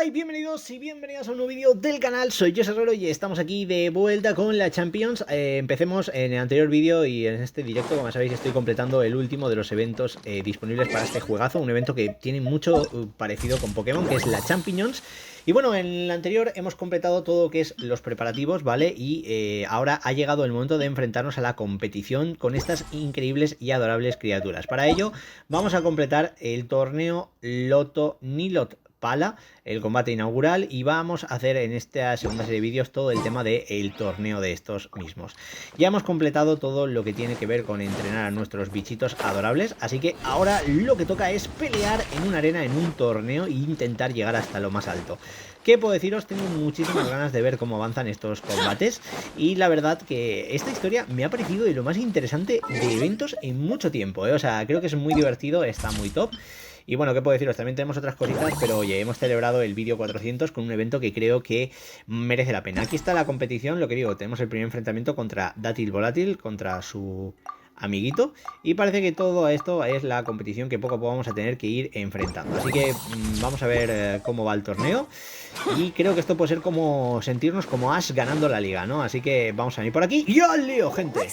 hay? Bienvenidos y bienvenidas a un nuevo vídeo del canal. Soy yo, Sumeru, y estamos aquí de vuelta con la Chámpiñons. Empecemos en el anterior vídeo y en este directo, como sabéis, estoy completando el último de los eventos disponibles para este juegazo. Un evento que tiene mucho parecido con Pokémon, que es la Chámpiñons. Y bueno, en el anterior hemos completado todo lo que es los preparativos, ¿vale? Y ahora ha llegado el momento de enfrentarnos a la competición con estas increíbles y adorables criaturas. Para ello vamos a completar el torneo Loto Nilot Pala, el combate inaugural, y vamos a hacer en esta segunda serie de vídeos todo el tema del torneo de estos mismos. Ya hemos completado todo lo que tiene que ver con entrenar a nuestros bichitos adorables, así que ahora lo que toca es pelear en una arena, en un torneo, e intentar llegar hasta lo más alto. ¿Qué puedo deciros? Tengo muchísimas ganas de ver cómo avanzan estos combates, y la verdad que esta historia me ha parecido de lo más interesante de eventos en mucho tiempo, ¿eh? O sea, creo que es muy divertido, está muy top. Y bueno, ¿qué puedo deciros? También tenemos otras cositas, pero oye, hemos celebrado el vídeo 400 con un evento que creo que merece la pena. Aquí está la competición, lo que digo, tenemos el primer enfrentamiento contra Dátil Volátil, contra su amiguito, y parece que todo esto es la competición que poco a poco vamos a tener que ir enfrentando. Así que vamos a ver cómo va el torneo, y creo que esto puede ser como sentirnos como Ash ganando la liga, ¿no? Así que vamos a ir por aquí y al lío, gente.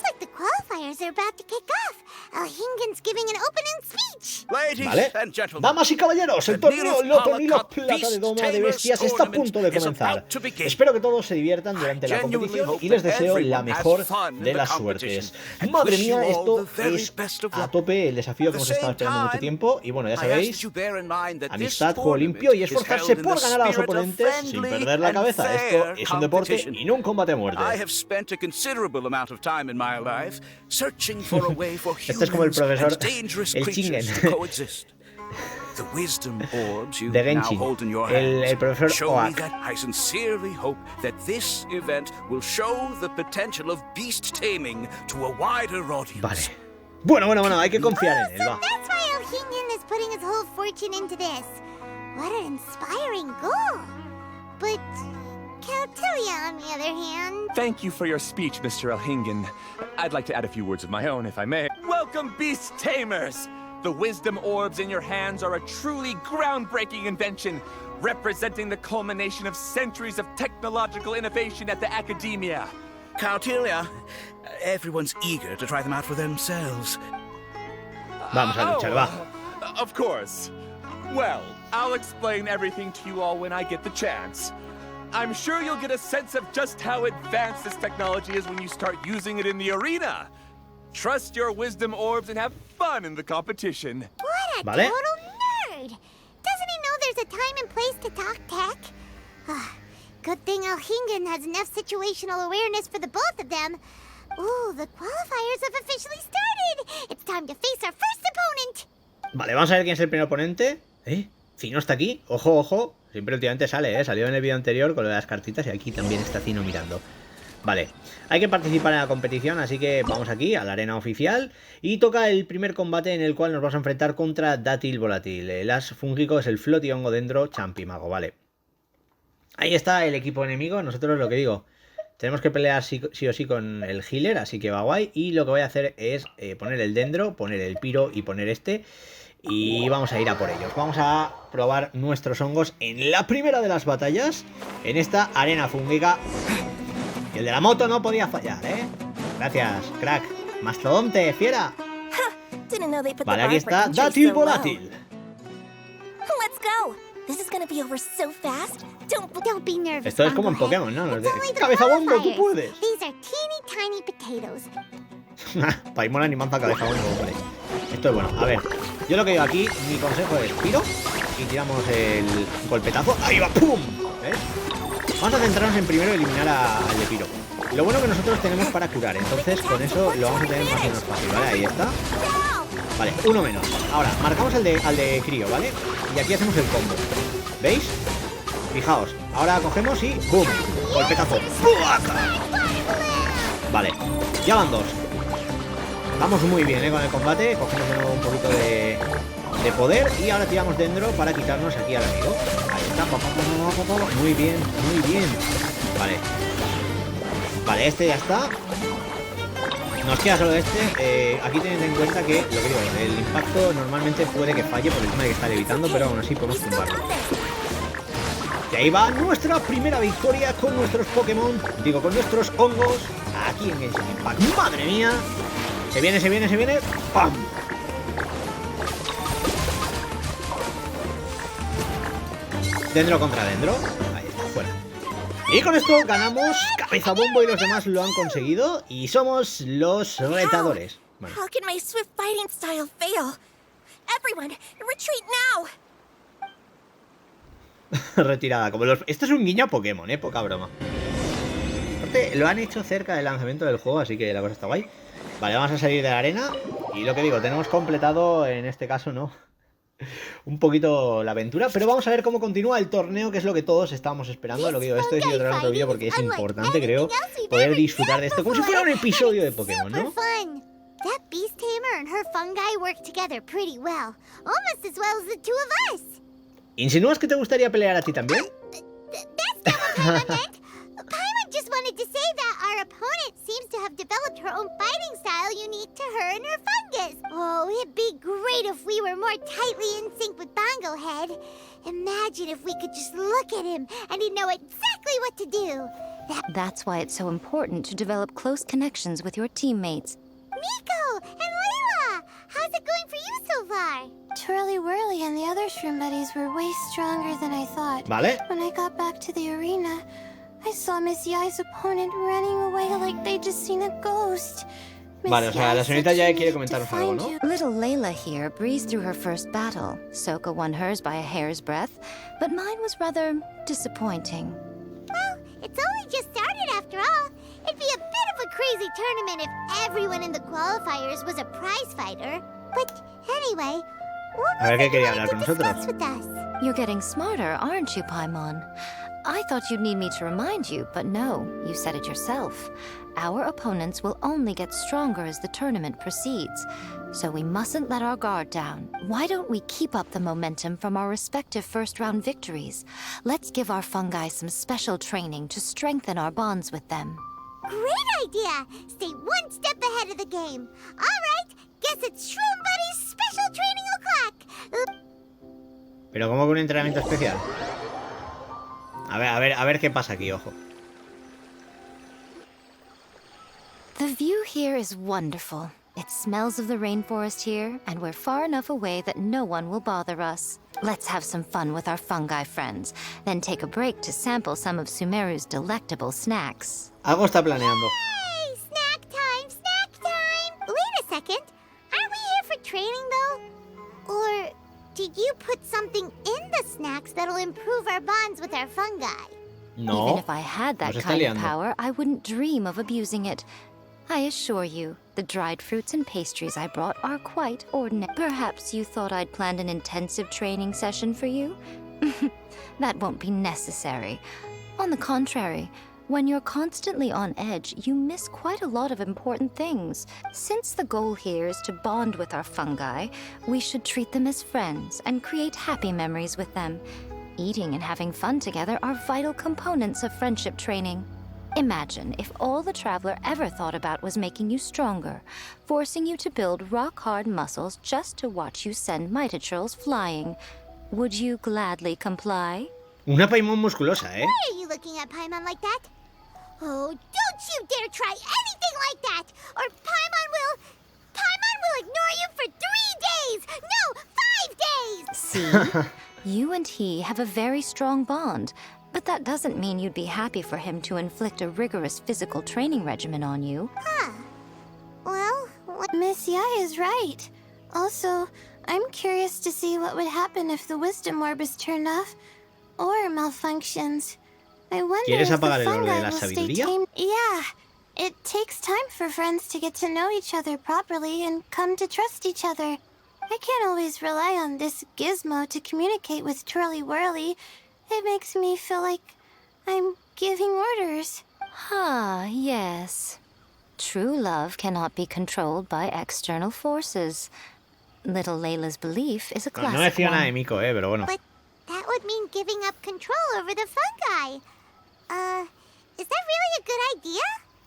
Vale, damas y caballeros, el torneo Loto Nilot Plata de Doma de Bestias está a punto de comenzar. Espero que todos se diviertan durante la competición y les deseo la mejor de las suertes. Madre mía, esto es a tope el desafío que hemos estado esperando mucho tiempo. Y bueno, ya sabéis, amistad, juego limpio y esforzarse por ganar a los oponentes sin perder la cabeza. Esto es un deporte y no un combate a muerte. Este es como el profesor, el Chingen de Genshin, el profesor Oak. Vale. Bueno, hay que confiar en él, va. On the other hand... Thank you for your speech, Mr. Elhingen. I'd like to add a few words of my own, if I may. Welcome, Beast Tamers! The wisdom orbs in your hands are a truly groundbreaking invention, representing the culmination of centuries of technological innovation at the academia. Cautelia, everyone's eager to try them out for themselves. Vamos a luchar, va. Of course. Well, I'll explain everything to you all when I get the chance. I'm sure you'll get a sense of just how advanced this technology is when you start using it in the arena. Trust your wisdom orbs and have fun in the competition. What a total nerd! Doesn't he know there's a time and place to talk tech? Good thing Elhingen has enough situational awareness for the both of them. Ooh, the qualifiers have officially started. It's time to face our first opponent. Vale, vamos a ver quién es el primer oponente. Cino está aquí. Ojo, ojo. Siempre últimamente sale, salió en el vídeo anterior con lo de las cartitas y aquí también está Cino mirando. Vale, hay que participar en la competición, así que vamos aquí a la arena oficial. Y toca el primer combate en el cual nos vamos a enfrentar contra Dátil Volátil. El as fúngico es el Flotiongo Dendro Champimago, vale. Ahí está el equipo enemigo, nosotros lo que digo, tenemos que pelear sí o sí con el healer, así que va guay. Y lo que voy a hacer es poner el Dendro, poner el Piro y poner este. Y vamos a ir a por ellos. Vamos a probar nuestros hongos en la primera de las batallas, en esta arena fúngica. Y el de la moto no podía fallar, ¿eh? Gracias, crack. Mastodonte, fiera. Vale, aquí está Dátil Volátil. Esto es como en Pokémon, ¿no? Cabeza bombo, tú puedes. Paimon animanza cabeza bombo, vale. Esto es bueno. A ver, yo lo que digo aquí, mi consejo es Piro y tiramos el golpetazo. ¡Ahí va! ¡Pum! ¿Ves? Vamos a centrarnos en primero eliminar al de Piro. Lo bueno que nosotros tenemos para curar, entonces con eso lo vamos a tener más o menos fácil, ¿vale? Ahí está. Vale, uno menos. Ahora, marcamos al de crío, ¿vale? Y aquí hacemos el combo. ¿Veis? Fijaos. Ahora cogemos y ¡pum! Golpetazo. Vale, ya van dos. Vamos muy bien, con el combate. Cogemos de nuevo un poquito de poder. Y ahora tiramos Dendro para quitarnos aquí al amigo. Ahí está. Muy bien, muy bien. Vale. Vale, este ya está. Nos queda solo este. Aquí tened en cuenta que, lo que digo, el impacto normalmente puede que falle por el tema de que está levitando, pero aún así podemos tumbarlo. Y ahí va nuestra primera victoria con nuestros Pokémon, digo, con nuestros hongos, aquí en Genshin Impact. ¡Madre mía! Se viene, se viene, se viene. ¡Pam! Dendro contra Dendro. Ahí está, fuera. Y con esto ganamos. Cabeza Bombo y los demás lo han conseguido. Y somos los retadores. Bueno. How can my swift fighting style fail? Everyone, retreat now! Retirada. Como los... Esto es un guiño a Pokémon, poca broma. Aparte, lo han hecho cerca del lanzamiento del juego, así que la cosa está guay. Vale, vamos a salir de la arena. Y lo que digo, tenemos completado, en este caso, ¿no? Un poquito la aventura, pero vamos a ver cómo continúa el torneo, que es lo que todos estábamos esperando. Lo que digo, esto he decidido traer otro vídeo porque es importante, creo, poder disfrutar de esto como si fuera un episodio de Pokémon, ¿no? That beast tamer and her fungi work together pretty well, almost as well as the two of us. ¿Insinúas que te gustaría pelear a ti también? That's not what Paimon meant. Paimon just wanted to say that our opponent seems to have developed her own fighting style unique to her and her fungus. Oh, it'd be great if we were more tightly in sync with Bongo Head. Imagine if we could just look at him and he'd know exactly what to do. That's why it's so important to develop close connections with your teammates. Nico and Layla, how's it going for you so far? Twirly Whirly and the other shroom buddies were way stronger than I thought. Vale. When I got back to the arena, I saw Miss Yai's opponent running away like they'd just seen a ghost. Vale, o sea, la señorita ya quiere comentarnos algo, ¿no? Little Layla here breezed through her first battle. Soka won hers by a hair's breadth, but mine was rather disappointing. Well, it's only just started after all. It'd be a bit of a crazy tournament if everyone in the qualifiers was a prize fighter. But anyway, what A ver qué was it quería you hablar wanted con to nosotros. discuss with us? You're getting smarter, aren't you, Paimon? I thought you'd need me to remind you, but no, you said it yourself. Our opponents will only get stronger as the tournament proceeds, so we mustn't let our guard down. Why don't we keep up the momentum from our respective first-round victories? Let's give our fungi some special training to strengthen our bonds with them. Great idea! Stay one step ahead of the game. All right, guess it's Shroom Buddy's special training o'clock. Pero como que un entrenamiento especial. A ver qué pasa aquí, ojo. The view here is wonderful. It smells of the rainforest here, and we're far enough away that no one will bother us. Let's have some fun with our fungi friends, then take a break to sample some of Sumeru's delectable snacks. Algo está planeando. Hey, snack time, snack time! Wait a second. Aren't we here for training, though? Or did you put something in the snacks that'll improve our bonds with our fungi? No. Even if I had that Nos está kind of liando. power, I wouldn't dream of abusing it. I assure you, the dried fruits and pastries I brought are quite ordinary. Perhaps you thought I'd planned an intensive training session for you? That won't be necessary. On the contrary, when you're constantly on edge, you miss quite a lot of important things. Since the goal here is to bond with our fungi, we should treat them as friends and create happy memories with them. Eating and having fun together are vital components of friendship training. Imagine if all the Traveler ever thought about was making you stronger, forcing you to build rock-hard muscles just to watch you send Mitatrolls flying. Would you gladly comply? Una Paimon musculosa, ¿eh? Why are you looking at Paimon like that? Oh, don't you dare try anything like that, or Paimon will ignore you for 3 days! No, 5 days! See? You and he have a very strong bond, but that doesn't mean you'd be happy for him to inflict a rigorous physical training regimen on you. Well, what? Miss Yai is right. Also, I'm curious to see what would happen if the wisdom orb is turned off or malfunctions. I wonder ¿Quieres if the apagar el orbe de fungi la will stay sabiduría? tame. Yeah, it takes time for friends to get to know each other properly and come to trust each other. I can't always rely on this gizmo to communicate with Twirly Whirly. It makes me feel like I'm giving orders. Ah, yes. True love cannot be controlled by external forces. Little Layla's belief is a No, no classic decía nada de one. Miko, pero bueno. But that would mean giving up control over the fungi. Is that really a good idea?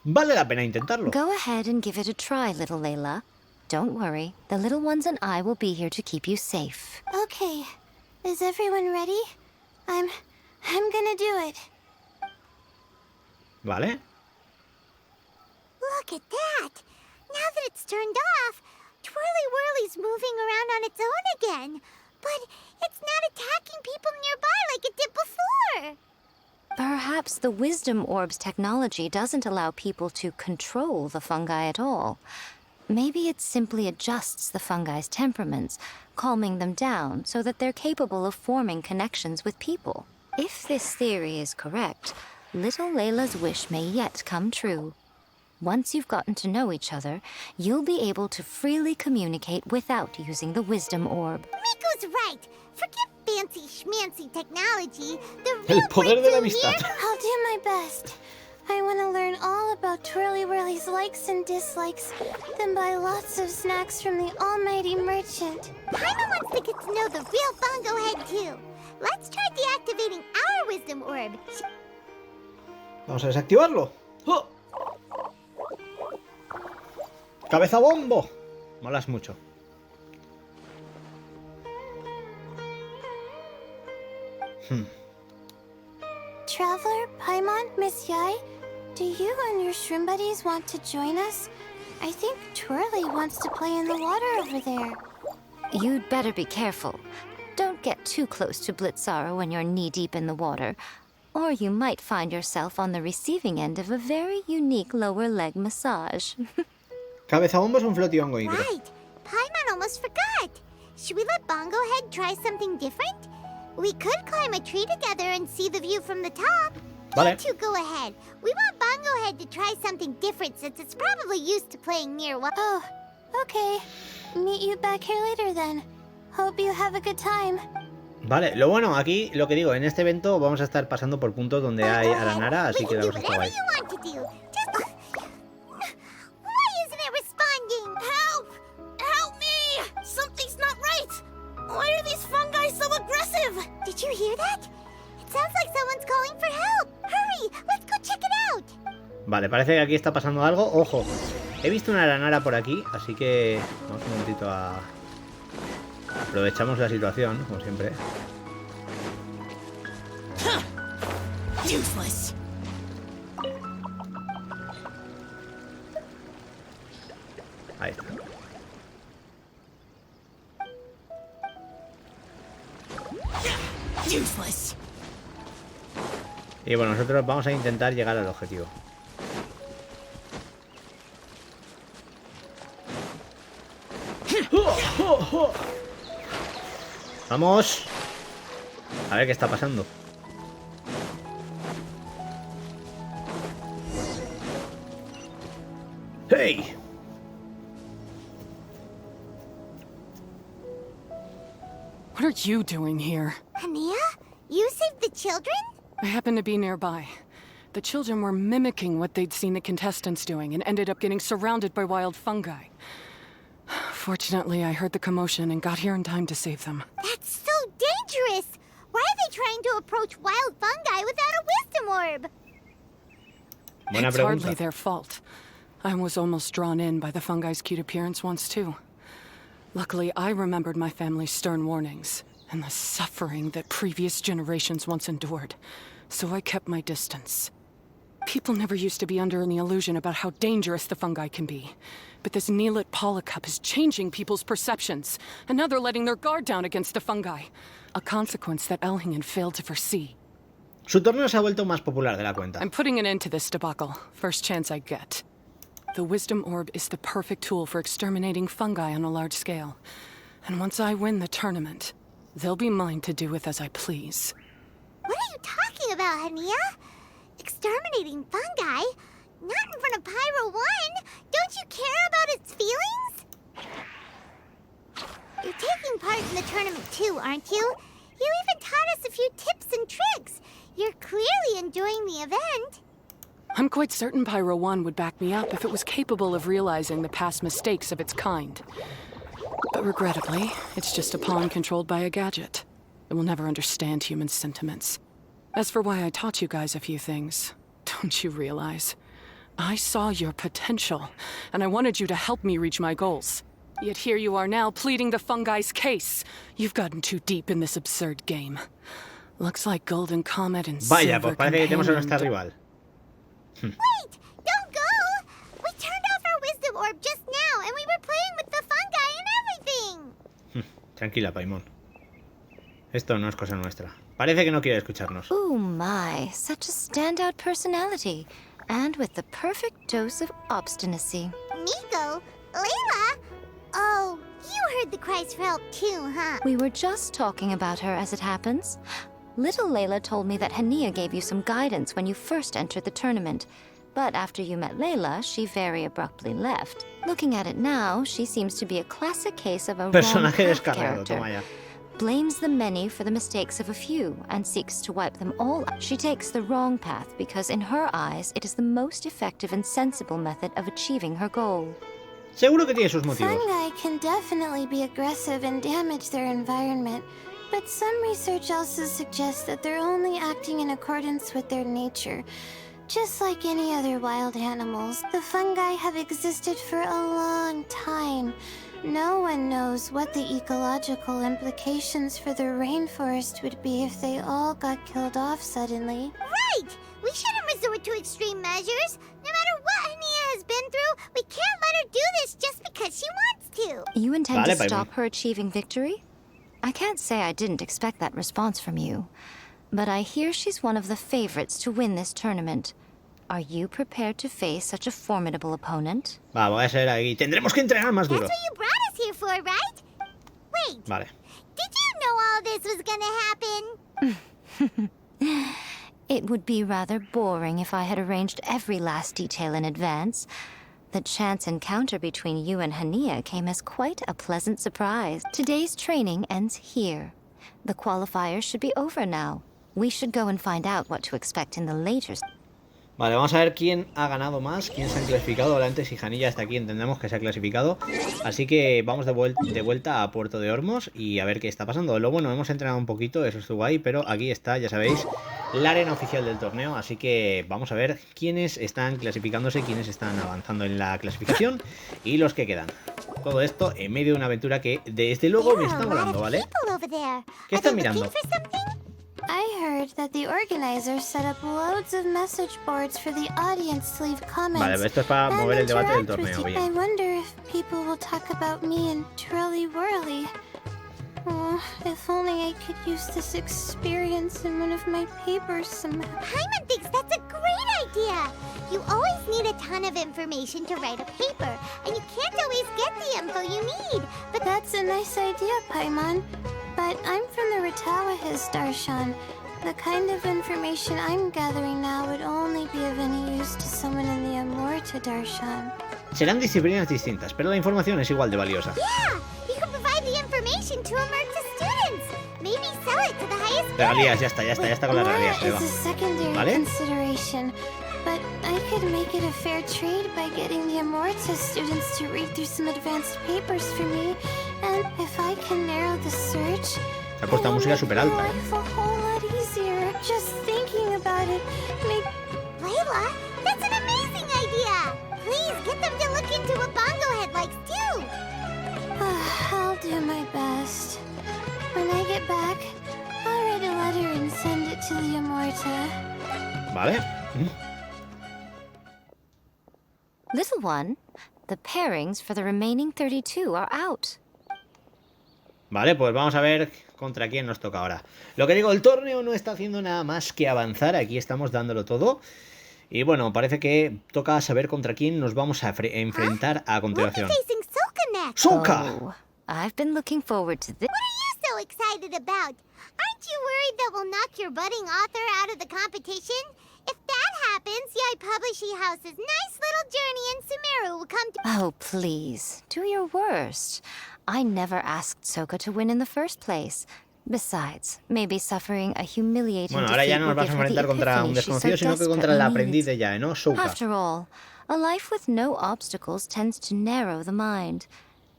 Vale la pena intentarlo. Go ahead and give it a try, little Layla. Don't worry, the little ones and I will be here to keep you safe. Okay, is everyone ready? I'm I'm gonna do it. Vale. Look at that! Now that it's turned off, Twirly Whirly's moving around on its own again. But it's not attacking people nearby like it did before. Perhaps the Wisdom Orb's technology doesn't allow people to control the fungi at all. Maybe it simply adjusts the fungi's temperaments, calming them down so that they're capable of forming connections with people. If this theory is correct, little Layla's wish may yet come true. Once you've gotten to know each other, you'll be able to freely communicate without using the Wisdom Orb. Miko's right. Forget fancy schmancy technology. The El real poder de la breakthrough amistad. here- I'll do my best. I want to learn all about Twirly Whirly's likes and dislikes, then buy lots of snacks from the almighty merchant. Paimon wants to get to know the real Bongo Head too. Let's try deactivating our Wisdom Orb. Vamos a desactivarlo. ¡Oh! ¡Cabeza bombo! Molas mucho. Traveler, Paimon, Miss Yai, do you and your shroom buddies want to join us? I think Twirly wants to play in the water over there. You'd better be careful. Don't get too close to Blitzara when you're knee-deep in the water, or you might find yourself on the receiving end of a very unique lower leg massage. Cabeza bombo es un flotiongo, Ingrid. Right. Paimon almost forgot. Should we let Bongo Head try something different? We could climb a tree together and see the view from the top. Vale. You two go ahead. We want Bongo Head to try something different since it's probably used to playing near water. Oh, okay. Meet you back here later then. Hope you have a good time. Vale, lo bueno, aquí, lo que digo, en este evento vamos a estar pasando por puntos donde hay aranara, así que we la can vamos do a estar whatever guay. you want to do. Just... Why isn't it responding? Help! Help me! Something's not right! Why are these fungi so aggressive? Did you hear that? It sounds like someone's calling for help. Hurry, let's go check it out. Vale, parece que aquí está pasando algo. Ojo, he visto una aranara por aquí, así que vamos un momentito a... Aprovechamos la situación, como siempre. Useless. Ahí está. Useless. Y bueno, nosotros vamos a intentar llegar al objetivo. ¡Vamos! A ver qué está pasando. ¡Hey! What are you doing here? Hania, you saved the children? I happened to be nearby. The children were mimicking what they'd seen the contestants doing and ended up getting surrounded by wild fungi. Fortunately, I heard the commotion and got here in time to save them. That's so dangerous! Why are they trying to approach wild fungi without a wisdom orb? Buena It's hardly pregunta. their fault. I was almost drawn in by the fungi's cute appearance once, too. Luckily, I remembered my family's stern warnings and the suffering that previous generations once endured, so I kept my distance. People never used to be under any illusion about how dangerous the fungi can be. But this Neelit polycup is changing people's perceptions, and now they're letting their guard down against the fungi. A consequence that Elhingen failed to foresee. Su torneo se ha vuelto más popular de la cuenta. I'm putting an end to this debacle, first chance I get. The Wisdom Orb is the perfect tool for exterminating fungi on a large scale. And once I win the tournament, they'll be mine to do with as I please. What are you talking about, Hania? Exterminating fungi? Not in front of Pyro 1! Don't you care about its feelings? You're taking part in the tournament too, aren't you? You even taught us a few tips and tricks. You're clearly enjoying the event. I'm quite certain Pyro 1 would back me up if it was capable of realizing the past mistakes of its kind. But regrettably, it's just a pawn controlled by a gadget. It will never understand human sentiments. As for why I taught you guys a few things, don't you realize? I saw your potential, and I wanted you to help me reach my goals. Yet here you are now pleading the fungi's case. You've gotten too deep in this absurd game. Looks like Golden Comet and Vaya, Silver pues parece que tenemos a Companion. nuestra rival. Wait! Don't go! We turned off our wisdom orb just now, and we were playing with the fungi and everything! Tranquila, Paimon. Esto no es cosa nuestra. Parece que no quiere escucharnos. Oh my, such a standout personality. And with the perfect dose of obstinacy. Nico? Layla? Oh, you heard the cries for help too, huh? We were just talking about her as it happens. Little Layla told me that Hania gave you some guidance when you first entered the tournament. But after you met Layla, she very abruptly left. Looking at it now, she seems to be a classic case of a wrong Personaje path descarriado, character. toma ya. Blames the many for the mistakes of a few and seeks to wipe them all out. She takes the wrong path because in her eyes it is the most effective and sensible method of achieving her goal. Seguro que tiene sus motivos. Fungi can definitely be aggressive and damage their environment, but some research also suggests that they're only acting in accordance with their nature. Just like any other wild animals, the fungi have existed for a long time. No one knows what the ecological implications for the rainforest would be if they all got killed off suddenly. Right! We shouldn't resort to extreme measures. No matter what Hania has been through, we can't let her do this just because she wants to. You intend Vale, to Paimon. stop her achieving victory? I can't say I didn't expect that response from you. But I hear she's one of the favorites to win this tournament. Are you prepared to face such a formidable opponent? Va, voy a ser ahí. Tendremos que entrenar más That's duro. what you brought us here for, right? Wait, Vale. did you know all this was gonna happen? It would be rather boring if I had arranged every last detail in advance. The chance encounter between you and Hania came as quite a pleasant surprise. Today's training ends here. The qualifiers should be over now. We should go and find out what to expect in the later... Vale, vamos a ver quién ha ganado más, quién se ha clasificado. Ahora si Janilla está aquí, entendemos que se ha clasificado. Así que vamos de vuelta a Puerto de Ormos y a ver qué está pasando. Lo bueno, hemos entrenado un poquito, eso estuvo ahí, pero aquí está, ya sabéis, la arena oficial del torneo. Así que vamos a ver quiénes están clasificándose, quiénes están avanzando en la clasificación y los que quedan. Todo esto en medio de una aventura que desde luego me está molando, ¿vale? ¿Qué están mirando? I heard that the organizers set up loads of message boards for the audience to leave comments. Vale, esto es para mover el debate del interact with torneo, you. I bien. wonder if people will talk about me and Twirly Whirly. Oh, if only I could use this experience in one of my papers somehow. Paimon thinks that's a great idea. You always need a ton of information to write a paper, and you can't always get the info you need. But that's a nice idea, Paimon. But I'm from the Ratawa Darshan. The kind of information I'm gathering now would only be of any use to someone in the Amorta Darshan. Serán disciplinas distintas, pero la información es igual de valiosa. Yeah, you can provide the information to Amorta students. Maybe sell it to the highest bidder. Regalías, ya está con las regalías, ahí Mora va. is a secondary ¿Vale? consideration, but I could make it a fair trade by getting the Amorta students to read through some advanced papers for me, and if I can narrow the search, Se ha puesto it'll música make súper my alta, life a whole lot easier. Just thinking about it, maybe Layla, that's an amazing idea. Please get them to look into what Bongo Head likes too. I'll do my best. When I get back, I'll write a letter and send it to the Amorta. ¿Vale? Little one, the pairings for the remaining 32 are out. Vale, pues vamos a ver contra quién nos toca ahora. Lo que digo, el torneo no está haciendo nada más que avanzar. Aquí estamos dándolo todo. Y bueno, parece que toca saber contra quién nos vamos a enfrentar a continuación. We'll be facing Soka next. ¡Soka! Oh, I've been looking forward to this. What are you so excited about? Aren't you worried that we'll knock your budding author out of the competition? If that happens, Yai Publishing House's nice little journey in Sumeru will come to... Oh, please, do your worst. I never asked Soka to win in the first place. Besides, maybe suffering a humiliating Bueno, ahora ya defeat no nos will vas a give her the enfrentar contra epiphany un she so desconocido, sino que contra el desperately aprendiz de needs. Yae, ¿no? Soka. After all, a life with no obstacles tends to narrow the mind.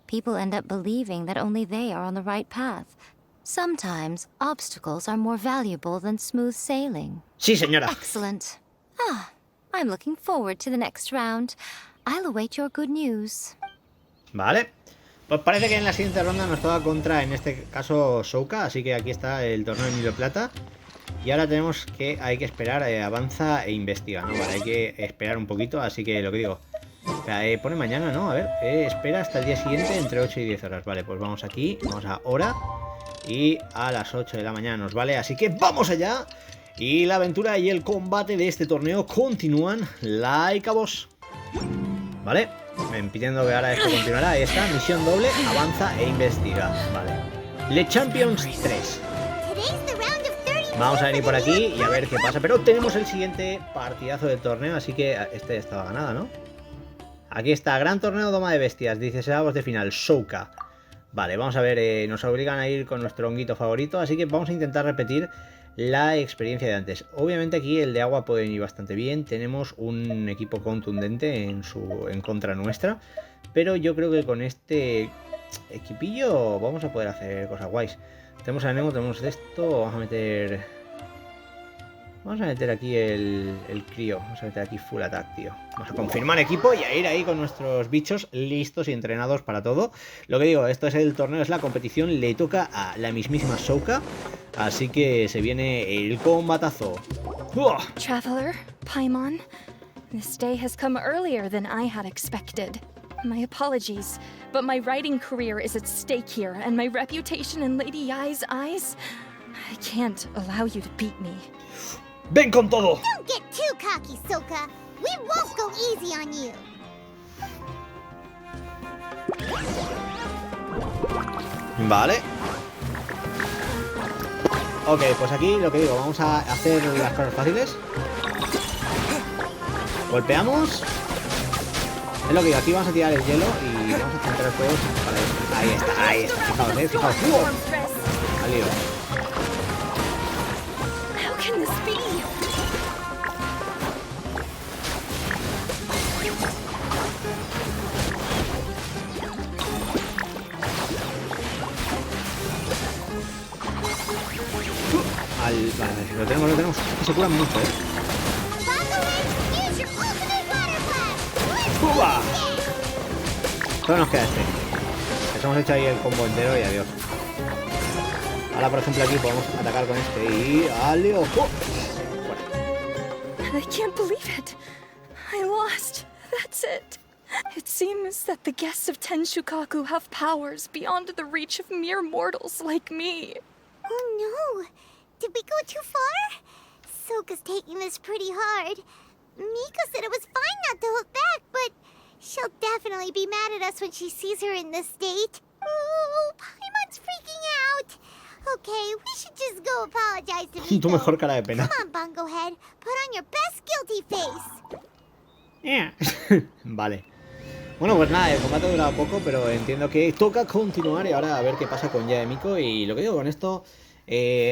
People end up believing that only they are on the right path. Sometimes, obstacles are more valuable than smooth sailing. Sí, señora. Excellent. Ah, I'm looking forward to the next round. I'll await your good news. Vale. Pues parece que en la siguiente ronda nos toca contra, en este caso, Soka. Así que aquí está el torneo en hilo plata. Y ahora tenemos que, hay que esperar, avanza e investiga, ¿no? Vale, hay que esperar un poquito, así que lo que digo. Espera, pone mañana, ¿no? A ver, espera hasta el día siguiente entre 8 y 10 horas. Vale, pues vamos aquí, vamos a hora. Y a las 8 de la mañana nos vale, así que ¡vamos allá! Y la aventura y el combate de este torneo continúan like a vos. Vale, pidiendo que ahora esto continuará. Ahí está, misión doble, avanza e investiga. Vale, Le Chámpiñons 3. Vamos a venir por aquí y a ver qué pasa. Pero tenemos el siguiente partidazo del torneo, así que este ya estaba ganada, ¿no? Aquí está, gran torneo doma de bestias, 16avos de final, Souka. Vale, vamos a ver, nos obligan a ir con nuestro honguito favorito, así que vamos a intentar repetir la experiencia de antes. Obviamente aquí el de agua puede ir bastante bien, tenemos un equipo contundente en contra nuestra, pero yo creo que con este equipillo vamos a poder hacer cosas guays. Tenemos a Nemo, tenemos esto, vamos a meter aquí el crío, vamos a meter aquí full attack, tío. Vamos a confirmar equipo y a ir ahí con nuestros bichos listos y entrenados para todo. Lo que digo, esto es el torneo, es la competición, le toca a la mismísima Souka, así que se viene el combatazo. ¡Uah! Traveler, Paimon, this day has come earlier than I had expected. My apologies, but my writing career is at stake here, and my reputation in Lady Yai's eyes, I can't allow you to beat me. ¡Ven con todo! Don't get too cocky, Souka. We won't go easy on you. Vale. Ok, pues aquí lo que digo, vamos a hacer las cosas fáciles. Golpeamos. Es lo que digo, aquí vamos a tirar el hielo y vamos a centrar el fuego para esto. Ahí está, fijaos, fijaos. Al lío. How can this be? Vale, lo tenemos. Se curan mucho, ¡Uba! Solo nos queda este. Les hemos hecho ahí el combo entero y adiós. Ahora, por ejemplo, aquí podemos atacar con este y... ¡Ale, ojo! I can't believe it. I lost. That's it. It seems that the guests of Tenshukaku have powers beyond the reach of mere mortals like me. Oh no! Did we go too far? Souka's taking this pretty hard. Miko said it was fine not to look back, but she'll definitely be mad at us when she sees her in this state. Oh, Paimon's freaking out. Okay, we should just go apologize to Miko. Tu mejor cara de pena. Come on, Bungo Head. Put on your best guilty face. Vale. Bueno, pues nada, el combate ha durado poco, pero entiendo que toca continuar y ahora a ver qué pasa con Yae Miko. Y lo que digo con esto,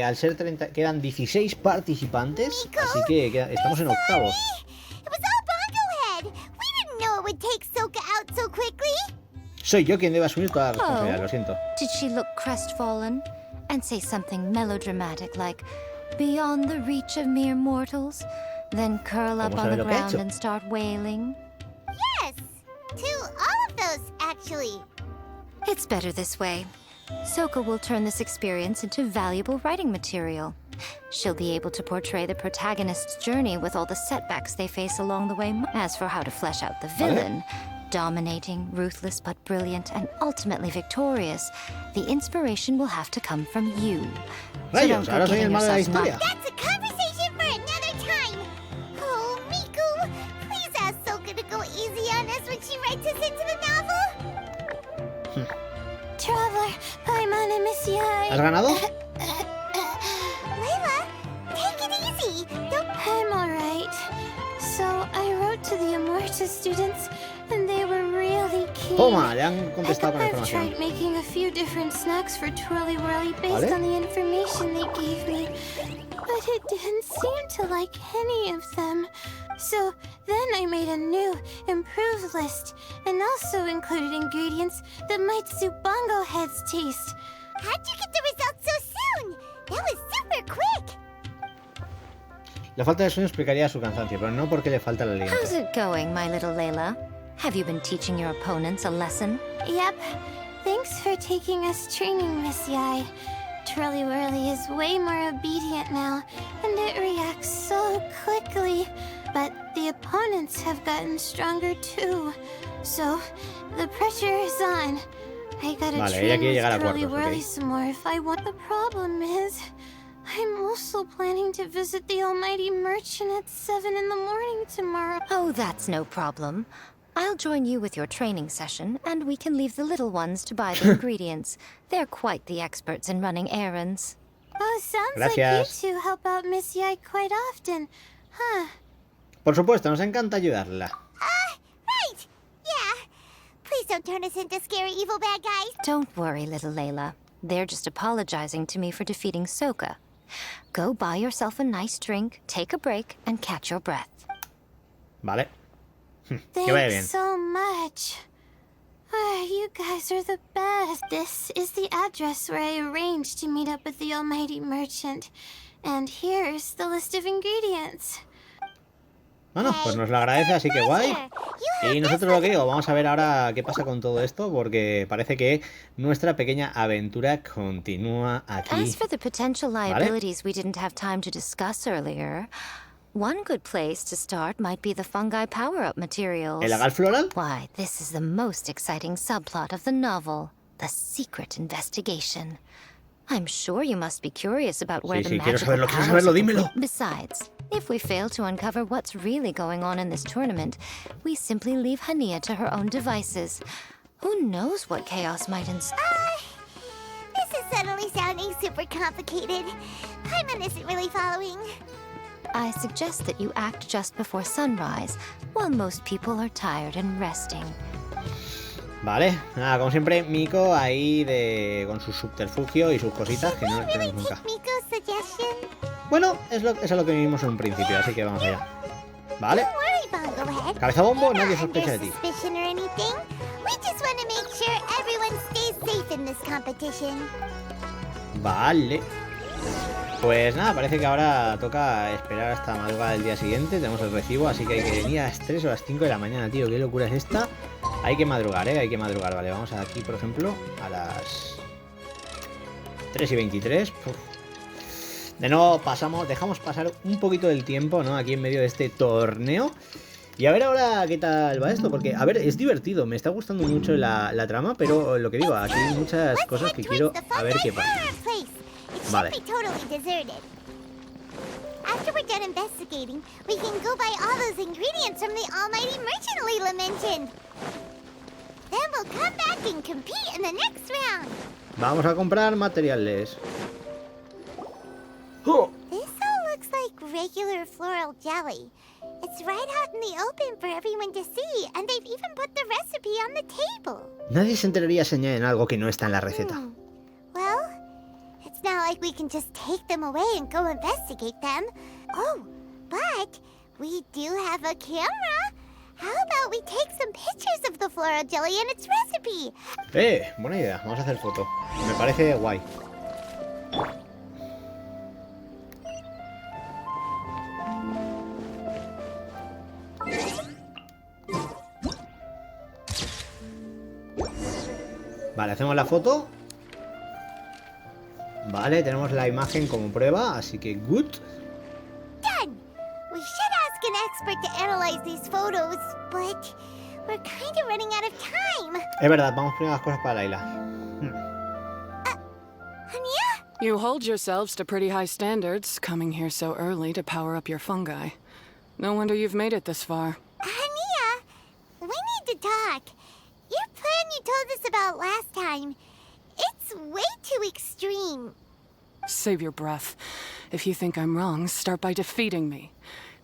al ser 30, quedan 16 participantes, Miko, así que estamos en octavos. It was all Bungo Head. We didn't know it would take Souka out so quickly. Soy yo quien debe asumir toda la responsabilidad, lo siento. Did she look crestfallen and say something melodramatic like, beyond the reach of mere mortals, then curl up on the ground and start wailing? Yes, to all of those, actually. It's better this way. Souka will turn this experience into valuable writing material. She'll be able to portray the protagonist's journey with all the setbacks they face along the way. As for how to flesh out the villain, dominating, ruthless but brilliant, and ultimately victorious, the inspiration will have to come from you. So don't go getting yourself knocked. That's a conversation for another time. Oh, Miku, please ask Souka to go easy on us when she writes us into the novel. Traveler, Paimon, I miss you. ¿Has ganado? Layla, take it easy. I'm alright. So, I wrote to the Amorta students, and they were really keen. Toma, le han contestado con la I've información. tried making a few different snacks for Twirly Whirly based on the information they gave me, but it didn't seem to like any of them. So then I made a new, improved list, and also included ingredients that might suit Bongo Head's taste. How'd you get the results so soon? That was super quick. La falta de sueño explicaría su cansancio, pero no porque le falta el aliento. How's it going, my little Layla? Have you been teaching your opponents a lesson? Yep. Thanks for taking us training, Miss Yai. Twirly Whirly is way more obedient now, and it reacts so quickly. But the opponents have gotten stronger too. So, the pressure is on. I gotta Vale, ella train quiere llegar a with Twirly cuartos, Whirly ok. some more if I want. The problem is, I'm also planning to visit the Almighty Merchant at 7 in the morning tomorrow. Oh, that's no problem. I'll join you with your training session, and we can leave the little ones to buy the ingredients. They're quite the experts in running errands. Oh, sounds Gracias. like you two help out Miss Yai quite often, huh? Por supuesto, nos encanta ayudarla. Right. Yeah. Please don't turn us into scary evil bad guys. Don't worry, little Layla. They're just apologizing to me for defeating Sokka. Go buy yourself a nice drink, take a break, and catch your breath. Vale. Que vaya bien. Thanks so much. You guys are the best. This is the address where I arranged to meet up with the Almighty Merchant. And here's the list of ingredients. Bueno, pues nos lo agradece, así que guay. Y nosotros lo que digo, vamos a ver ahora qué pasa con todo esto, porque parece que nuestra pequeña aventura continúa aquí. As for the potential liabilities we didn't have time to discuss earlier, one good place to start might be the fungi power-up materials. ¿El agar floral? Why, this is the most exciting subplot of the novel, the secret investigation. I'm sure you must be curious about where the quiero magical saberlo, quiero powers saberlo, are dímelo. complete. Besides, if we fail to uncover what's really going on in this tournament, we simply leave Hania to her own devices. Who knows what chaos might ensue? This is suddenly sounding super complicated. Paimon isn't really following. I suggest that you act just before sunrise, while most people are tired and resting. Vale, nada, como siempre, Miko ahí con su subterfugio y sus cositas que no Really tenemos nunca. take Miko's suggestion? Bueno, es lo que vimos en un principio, así que vamos allá. Vale, Don't worry, Bonglehead. cabeza bombo, We're nadie not sospecha de under ti. suspicion or anything. We just want to make sure everyone stays safe in this competition. Vale. Pues nada, parece que ahora toca esperar hasta madrugada del día siguiente. Tenemos el recibo, así que hay que venir a las 3 o las 5 de la mañana, tío. Qué locura es esta. Hay que madrugar, hay que madrugar. Vale, vamos aquí, por ejemplo, a las 3:23. Uf. De nuevo dejamos pasar un poquito del tiempo, ¿no? Aquí en medio de este torneo. Y a ver ahora qué tal va esto, porque, a ver, es divertido, me está gustando mucho la trama, pero lo que digo, aquí hay muchas cosas que quiero a ver qué pasa. Vale. It should be totally deserted. After we're done investigating, we can go buy all those ingredients from the Almighty Merchant Layla mentioned. Then we'll come back and compete in the next round. Vamos a comprar materiales. ¡Oh! This all looks like regular floral jelly. It's right out in the open for everyone to see, and they've even put the recipe on the table. Nadie se enteraría si añaden algo que no está en la receta. Well, it's not like we can just take them away and go investigate them. Oh, but we do have a camera. How about we take some pictures of the floral jelly and its recipe? Buena idea, vamos a hacer foto. Me parece guay. Vale, hacemos la foto. Vale, tenemos la imagen como prueba, así que good. Done! We should ask an expert to analyze these photos, but we're kind of running out of time. Es verdad, vamos a poner las cosas para Layla. Hania? You hold yourselves to pretty high standards, coming here so early to power up your fungi. No wonder you've made it this far. Hania, we need to talk. Your plan you told us about last time, it's way too extreme. Save your breath. If you think I'm wrong, start by defeating me.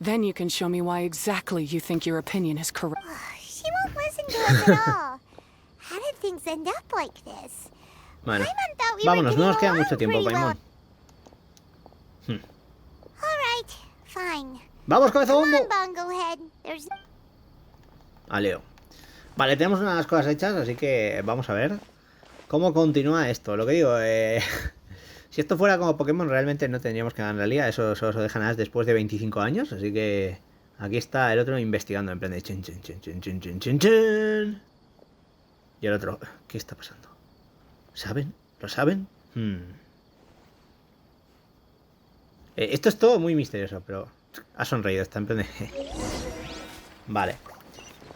Then you can show me why exactly you think your opinion is correct. She won't listen to us at all. How did things end up like this? Bueno, Paimon thought we vámonos, were no nos queda getting mucho tiempo, along pretty Paimon. well. All right, fine. ¡Vamos, cabeza Come bombo! on, Bongo Head. There's A Leo. Vale, tenemos unas cosas hechas, así que vamos a ver cómo continúa esto. Lo que digo, si esto fuera como Pokémon, realmente no tendríamos que ganar la liga. Eso solo se dejan después de 25 años. Así que aquí está el otro investigando en plan de chen, chen, chen, chen, chen, chen, chen, chen. Y el otro, ¿qué está pasando? ¿Saben? ¿Lo saben? Esto es todo muy misterioso, pero ha sonreído, está en plan de... Vale.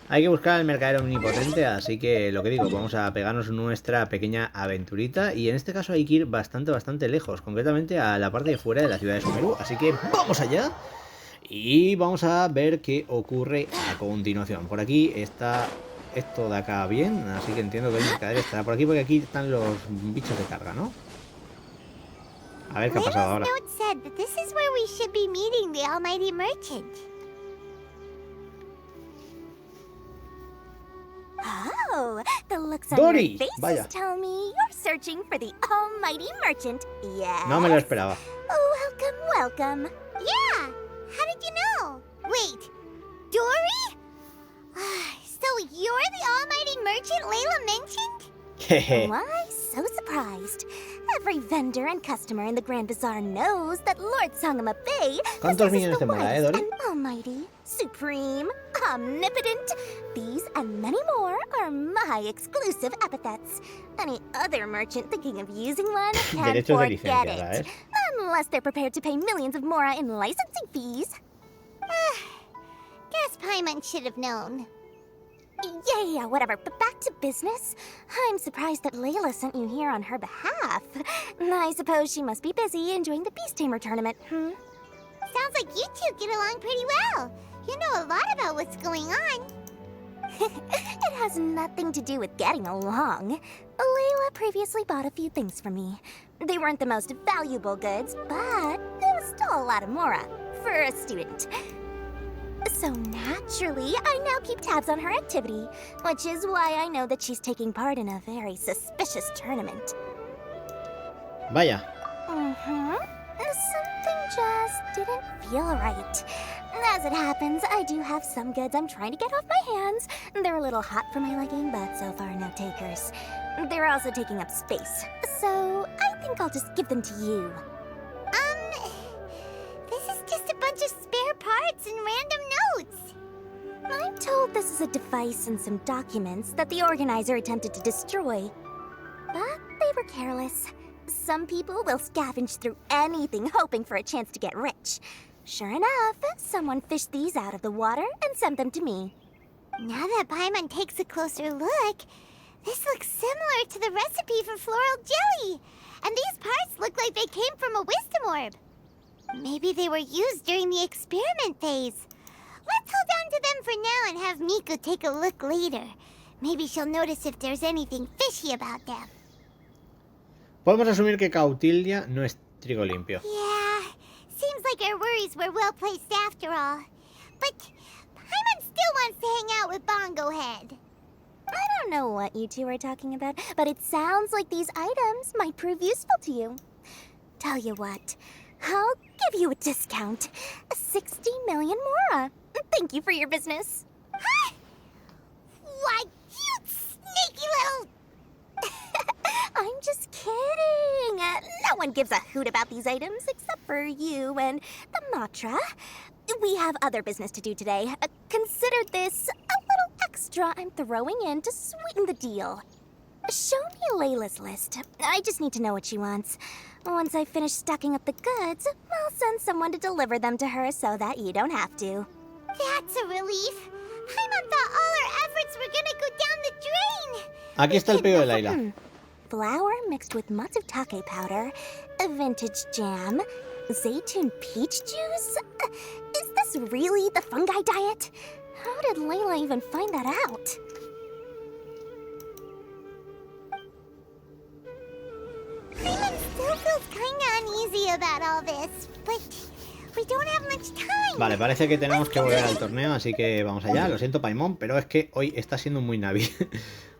Hay que buscar al mercader omnipotente, así que lo que digo, vamos a pegarnos nuestra pequeña aventurita. Y en este caso hay que ir bastante lejos, concretamente a la parte de fuera de la ciudad de Sumeru. Así que vamos allá y vamos a ver qué ocurre a continuación. Por aquí está esto de acá bien, así que entiendo que el mercader estará por aquí, porque aquí están los bichos de carga, ¿no? A ver qué ha pasado ahora. Note said that this is where we should be meeting the almighty merchant. Oh, the looks on Dory, your faces vaya. tell me you're searching for the almighty merchant. Yes. No me lo esperaba. Oh, welcome. Yeah. How did you know? Wait, Dory? So you're the almighty merchant Layla mentioned? Jeje. Why, so surprised. Every vendor and customer in the Grand Bazaar knows that Lord Sangamapay ¿Cuántos millones te mola, Dory? and almighty, supreme, omnipotent. These and many more are my exclusive epithets. Any other merchant thinking of using one can Derechos de forget licencia, it. ¿sabes? Unless they're prepared to pay millions of mora in licensing fees. Guess Paimon should have known. Yeah, whatever, but back to business. I'm surprised that Layla sent you here on her behalf. I suppose she must be busy enjoying the Beast Tamer tournament, Sounds like you two get along pretty well. You know a lot about what's going on. It has nothing to do with getting along. Layla previously bought a few things from me. They weren't the most valuable goods, but it was still a lot of mora for a student. So naturally, I now keep tabs on her activity, which is why I know that she's taking part in a very suspicious tournament. Vaya. Something just didn't feel right. As it happens, I do have some goods I'm trying to get off my hands. They're a little hot for my liking, but so far no takers. They're also taking up space, so I think I'll just give them to you. This is just a bunch of spare parts and random notes. I'm told this is a device and some documents that the organizer attempted to destroy. But they were careless. Some people will scavenge through anything hoping for a chance to get rich. Sure enough, someone fished these out of the water and sent them to me. Now that Paimon takes a closer look, this looks similar to the recipe for floral jelly. And these parts look like they came from a wisdom orb. Maybe they were used during the experiment phase. Let's hold on to them for now and have Miku take a look later. Maybe she'll notice if there's anything fishy about them. Podemos asumir que Cautilia no es trigo limpio. Yeah, seems like our worries were well placed after all. But Paimon still wants to hang out with Bongo Head. I don't know what you two are talking about, but it sounds like these items might prove useful to you. Tell you what, I'll give you a discount. 60 million mora. Thank you for your business. Huh? Why, you sneaky little... I'm just kidding. No one gives a hoot about these items except for you and the Matra. We have other business to do today. Consider this a little extra I'm throwing in to sweeten the deal. Show me Layla's list. I just need to know what she wants. Once I finish stocking up the goods, I'll send someone to deliver them to her so that you don't have to. That's a relief. Paimon thought all our efforts were gonna go down the drain. Aquí está el pedido de Layla. Flour mixed with matsutake powder, a vintage jam, zaytun peach juice? Is this really the fungi diet? How did Layla even find that out? Paimon still feels kinda uneasy about all this, but we don't have much time. Vale, parece que tenemos que volver al torneo, así que vamos allá. Lo siento, Paimon, pero es que hoy está siendo muy navi.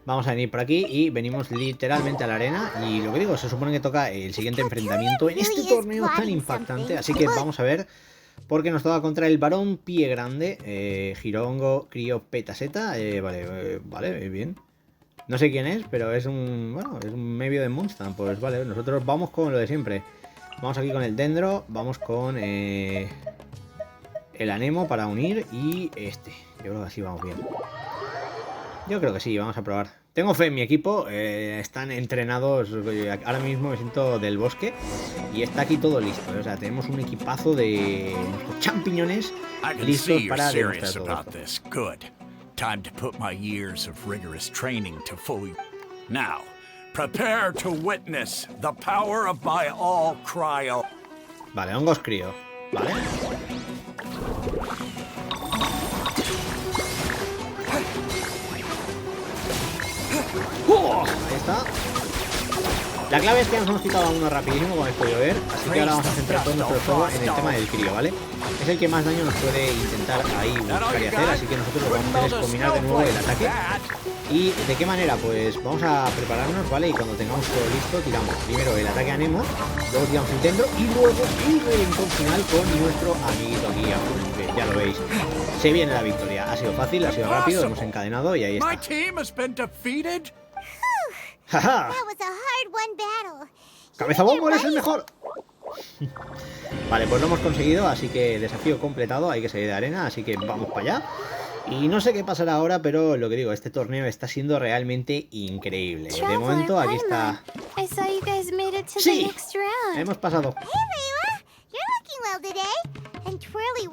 Vamos a venir por aquí y venimos literalmente a la arena. Y lo que digo, se supone que toca el siguiente enfrentamiento en este torneo tan impactante. Así que vamos a ver, porque nos toca contra el varón pie grande, Hirongo Crio Petaseta. Vale, bien. No sé quién es, pero es un... bueno, es un medio de Monster. Pues vale, nosotros vamos con lo de siempre. Vamos aquí con el Dendro, vamos con el Anemo para unir y este. Yo creo que así vamos bien. Yo creo que sí, vamos a probar Tengo fe en mi equipo, están entrenados, ahora mismo me siento del bosque y está aquí todo listo, o sea, tenemos un equipazo de nuestros champiñones listos para demostrar todo. Good. Time to put my years of rigorous training to full. Now, prepare to witness the power of my all cryo. Vale, hongos crío, vale. Ahí está. La clave es que nos hemos quitado a uno rapidísimo, como habéis podido ver. Así que ahora vamos a centrar todo nuestro juego en el tema del crío, ¿vale? Es el que más daño nos puede intentar ahí buscar y hacer. Así que nosotros lo que vamos a hacer es combinar de nuevo el ataque. ¿Y de qué manera? Pues vamos a prepararnos, ¿vale? Y cuando tengamos todo listo, tiramos primero el ataque a Nemo, luego tiramos el Dendro y luego el reventón final con nuestro amiguito aquí. Ya lo veis. Se viene la victoria. Ha sido fácil, ha sido rápido, hemos encadenado y ahí está. ¡Jaja! ¡Cabeza bombo, eres el mejor! Vale, pues lo hemos conseguido, así que desafío completado, hay que salir de arena, así que vamos para allá. Y no sé qué pasará ahora, pero lo que digo, este torneo está siendo realmente increíble. De momento, aquí está. ¡Sí! Hemos pasado.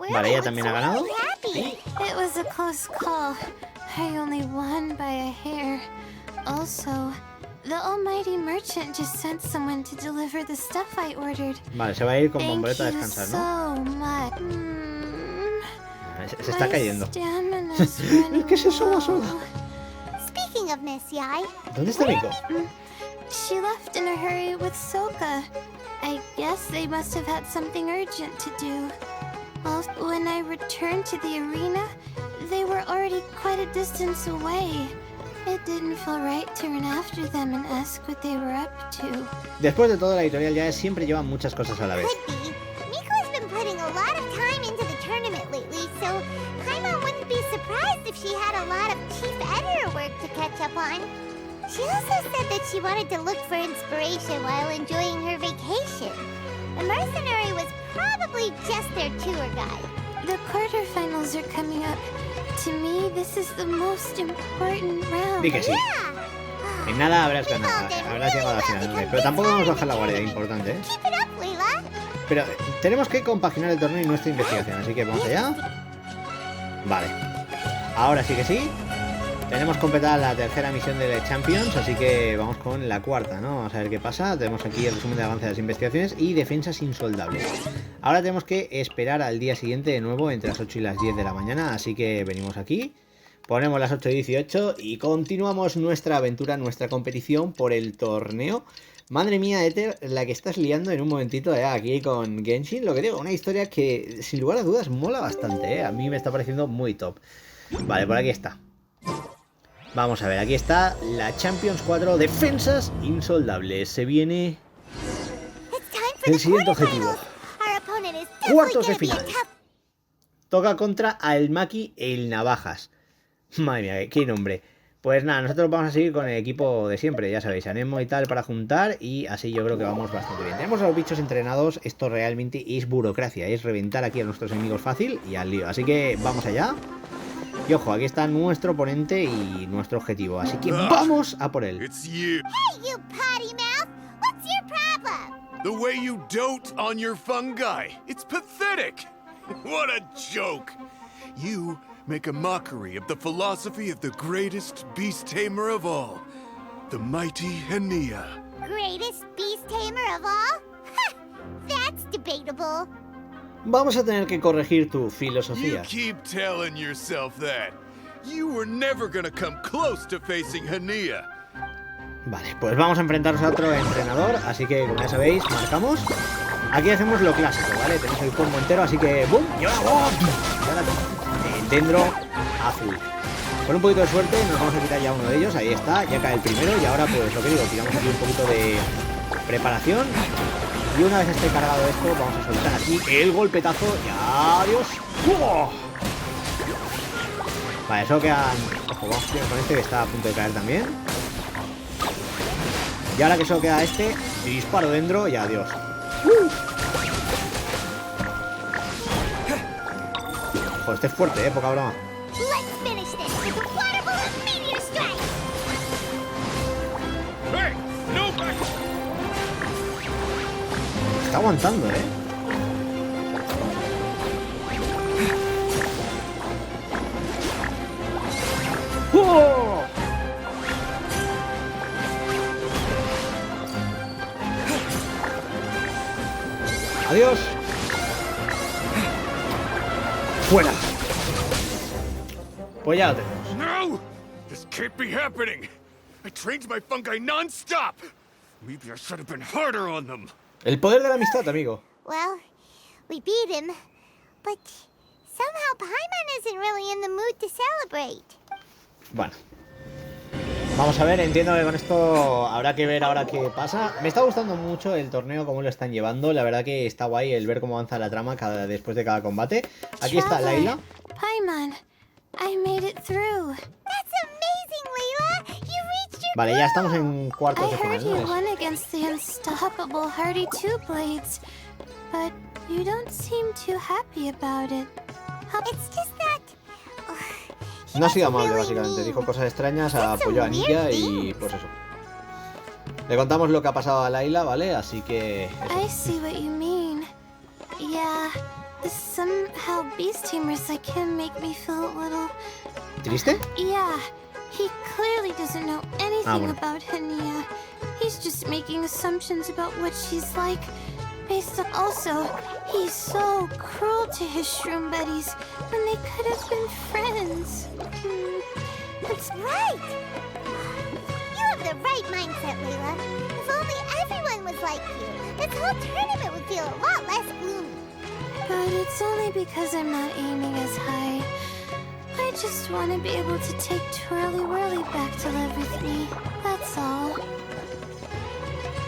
Vale, ella también ha ganado. ¿Sí? The almighty merchant just sent someone to deliver the stuff I ordered. Vale, se va a ir con Bomboleta a descansar, ¿no? Se está cayendo. ¿Qué es eso, sola? Speaking of Miss Yai, ¿Dónde está Rico? She left in a hurry with Soka. I guess they must have had something urgent to do. Well, when I returned to the arena, they were already quite a distance away. It didn't feel right to run after them and ask what they were up to. Después de todo, la editorial ya siempre lleva muchas cosas a la vez. could be. Miko's been putting a lot of time into the tournament lately, so Paimon wouldn't be surprised if she had a lot of chief editor work to catch up on. She also said that she wanted to look for inspiration while enjoying her vacation. The mercenary was probably just their tour guide. The quarterfinals are coming up. To me, this is the most important round. Di que sí. En nada habrás ganado, habrás llegado a la final, pero tampoco vamos a bajar la guardia, importante, ¿eh? Keep it up, Leila. Pero tenemos que compaginar el torneo y nuestra investigación, así que vamos allá. Vale. Ahora sí que sí. Tenemos completada la tercera misión de Chámpiñons, así que vamos con la cuarta, ¿no? Vamos a ver qué pasa. Tenemos aquí el resumen de avance de las investigaciones y defensas insoldables. Ahora tenemos que esperar al día siguiente de nuevo entre las 8 y las 10 de la mañana, así que venimos aquí. Ponemos las 8:18 y continuamos nuestra aventura, nuestra competición por el torneo. Madre mía, Ether, la que estás liando en un momentito aquí con Genshin. Lo que digo, una historia que sin lugar a dudas mola bastante, A mí me está pareciendo muy top. Vale, por aquí está. Vamos a ver, aquí está la Chámpiñons 4, defensas insoldables. Se viene el siguiente objetivo. Cuartos de final. Toca contra Almaki el Navajas. Madre mía, qué nombre. Pues nada, nosotros vamos a seguir con el equipo de siempre, ya sabéis, Anemo y tal para juntar y así yo creo que vamos bastante bien. Tenemos a los bichos entrenados, esto realmente es burocracia, es reventar aquí a nuestros enemigos fácil y al lío. Así que vamos allá. Y ojo, aquí está nuestro oponente y nuestro objetivo, así que vamos a por él. Hey, you potty mouth! What's your problem? The way you dote on your fungi. It's pathetic. What a joke. You make a mockery of the philosophy of the greatest beast tamer of all, the mighty Hania. Greatest beast tamer of all? Ha! That's debatable. Vamos a tener que corregir tu filosofía. You keep telling yourself that. You were never gonna come close to facing Hania. Vale, pues vamos a enfrentarnos a otro entrenador, así que como ya sabéis, marcamos. Aquí hacemos lo clásico, ¿vale? Tenemos el combo entero, así que ¡bum! ¡Y ahora ¡bum! Y ahora Dendro azul. Con un poquito de suerte nos vamos a quitar ya uno de ellos, ahí está, ya cae el primero y ahora pues lo que digo, tiramos aquí un poquito de preparación. Y una vez esté cargado esto, vamos a soltar aquí el golpetazo y ¡adiós! ¡Oh! Vale, eso quedan... Ojo, vamos con este que está a punto de caer también. Y ahora que solo queda este, disparo dentro y adiós. Joder, este es fuerte, poca broma. Está aguantando, ¿eh? ¡Oh! Adiós. Fuera. Pues ya lo tenemos. No! This can't be happening! I trained my fungi non-stop! Maybe I should have been harder on them. El poder de la amistad, amigo. Well, we beat him, but somehow Paimon isn't really in the mood to celebrate. Bueno. Vamos a ver, entiendo que con esto habrá que ver ahora qué pasa. Me está gustando mucho el torneo, cómo lo están llevando. La verdad que está guay el ver cómo avanza la trama después de cada combate. Aquí está Layla. Paimon, I made it through. That's amazing, Layla! You reached your Vale, ya estamos en cuartos de I heard final, you ¿no? won against the unstoppable Hardy Two Blades, but you don't seem too happy about it. It's just that... No ha sido amable, básicamente. Dijo cosas extrañas, apoyó a Nilla y pues eso. Le contamos lo que ha pasado a Layla, ¿vale? Así que... I see what you mean. Yeah, somehow beast tamers like him make me feel a little... ¿Triste? Yeah, he clearly doesn't know anything bueno. about Hania. He's just making assumptions about what she's like. Based on... Also, he's so cruel to his shroom buddies when they could have been friends. That's right! You have the right mindset, Layla. If only everyone was like you, this whole tournament would feel a lot less gloomy. But it's only because I'm not aiming as high. I just want to be able to take Twirly Whirly back to live with me. That's all.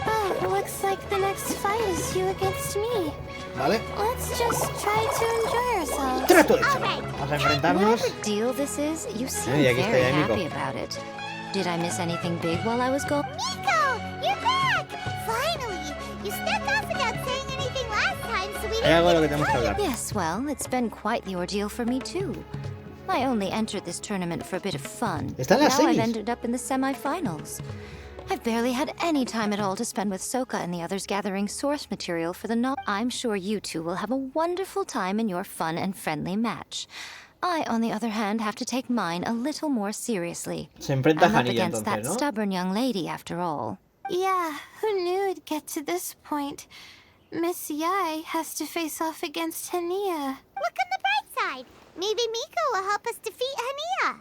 Oh, looks like the next fight is you against me. Vale. Let's just try to enjoy ourselves. Trato hecho. Vamos a enfrentarnos. Whatever deal this is, you seem y aquí está very ya Miko. happy about it. Did I miss anything big while I was gone? Miko! You're back! Finally! You snuck off without saying anything last time, so we Hay algo de lo que didn't tenemos que hablar. Yes, well, it's been quite the ordeal for me too. I only entered this tournament for a bit of fun. Está en las Now I've semis. ended up in the semi-finals. I've barely had any time at all to spend with Soka and the others gathering source material for the novel. I'm sure you two will have a wonderful time in your fun and friendly match. I, on the other hand, have to take mine a little more seriously. Se enfrenta a I'm up Hanilla against entonces, that ¿no? stubborn young lady, after all. Yeah, who knew it'd get to this point? Miss Yai has to face off against Hania. Look on the bright side. Maybe Miko will help us defeat Hania.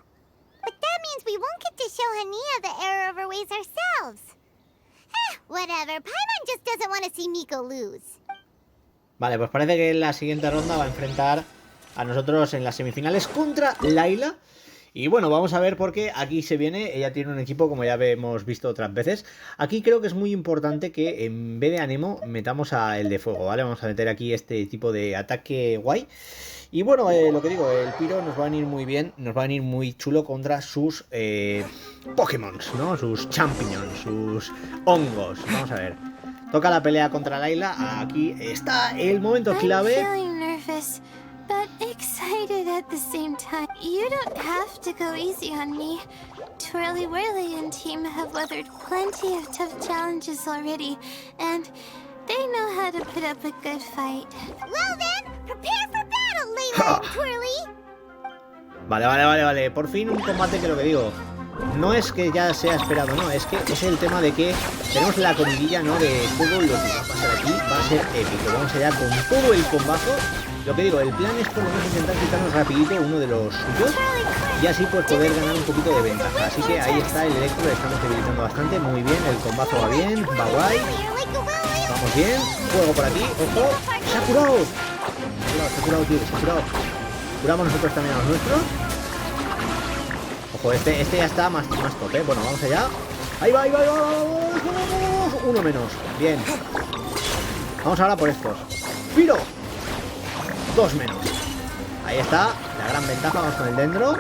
But that means we won't get to show Hania the error of her ways ourselves. Whatever. Paimon just doesn't want to see Miko lose. Vale, pues parece que en la siguiente ronda va a enfrentar a nosotros en las semifinales contra Layla. Y bueno, vamos a ver porque aquí se viene, ella tiene un equipo como ya hemos visto otras veces. Aquí creo que es muy importante que en vez de Anemo metamos a el de fuego, ¿vale? Vamos a meter aquí este tipo de ataque guay. Y bueno, lo que digo, el Piro nos va a venir muy bien, nos va a venir muy chulo contra sus Pokémon, ¿no? Sus Chámpiñons, sus hongos. Vamos a ver. Toca la pelea contra Layla. Aquí está el momento clave. I'm feeling nervous, but excited at the same time. You don't have to go easy on me. Twirly Whirly and team have weathered plenty of tough challenges already, and they know how to put up a good fight. Well then, prepare for battle, Layla and Twirly. Vale. Por fin un combate que lo que digo, no es que ya sea esperado, no, es que es el tema de que tenemos la comidilla, ¿no? De todo lo que va a pasar aquí, va a ser épico. Vamos allá con todo el combazo. Lo que digo, el plan es por lo menos intentar quitarnos rapidito uno de los suyos y así pues poder ganar un poquito de ventaja. Así que ahí está el Electro, le estamos debilitando bastante, muy bien, el combazo va bien, va guay. Vamos bien, fuego por aquí, ojo, se ha curado. Se ha curado, tío, se ha curado. Curamos nosotros también a los nuestros. Ojo, este ya está más top, ¿eh? Bueno, vamos allá. Ahí va. Uno menos, bien. Vamos ahora por estos. ¡Piro! Dos menos. Ahí está, la gran ventaja, vamos con el Dendro.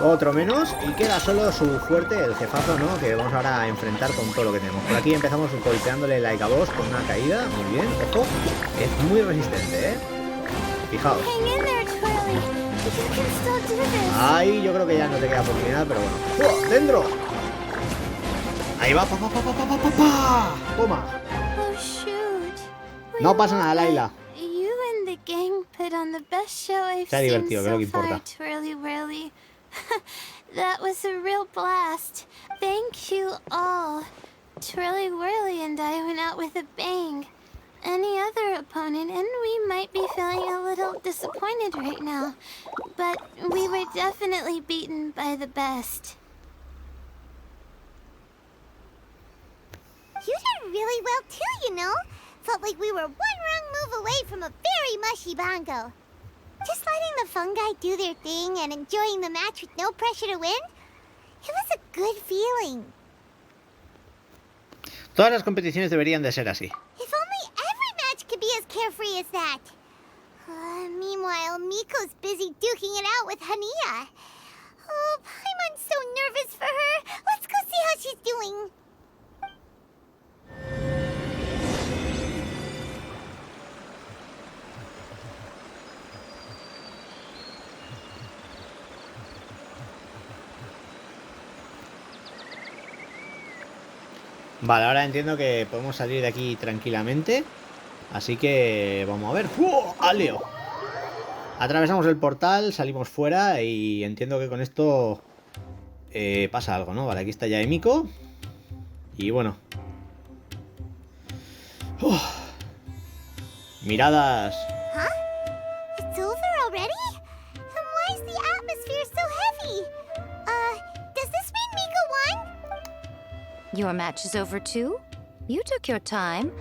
Otro menos y queda solo su fuerte, el jefazo, ¿no? Que vamos ahora a enfrentar con todo lo que tenemos. Por aquí empezamos golpeándole la Boss con una caída, muy bien, ojo. Es muy resistente, ¿eh? Fijaos. Ahí yo creo que ya no te queda oportunidad, pero bueno. ¡Oh, Dendro! Ahí va, pa. Toma. Oh shoot. No pasa nada, Layla. You and the gang put on the best show I've Se ha seen divertido, que es lo que so far, importa. Twirly Whirly. That was a real blast. Thank you all. Twirly Whirly and I went out with a bang. Any other opponent, and we might be feeling a little disappointed right now. But we were definitely beaten by the best. You did really well too, you know. Felt like we were one wrong move away from a very mushy bongo. Just letting the fungi do their thing and enjoying the match with no pressure to win, it was a good feeling. Todas las competiciones deberían de ser así. If only every match could be as carefree as that. Meanwhile, Miko's busy duking it out with Hania. Oh, Paimon's so nervous for her. Let's go see how she's doing. Vale, ahora entiendo que podemos salir de aquí tranquilamente. Así que vamos a ver. ¡Fu! ¡Aleo! Atravesamos el portal, salimos fuera y entiendo que con esto pasa algo, ¿no? Vale, aquí está ya Emiko. Y bueno. Uf. Miradas. Huh? It's over already? Then why is the atmosphere so heavy? Does this mean Miko won? Your match is over too? You took your time.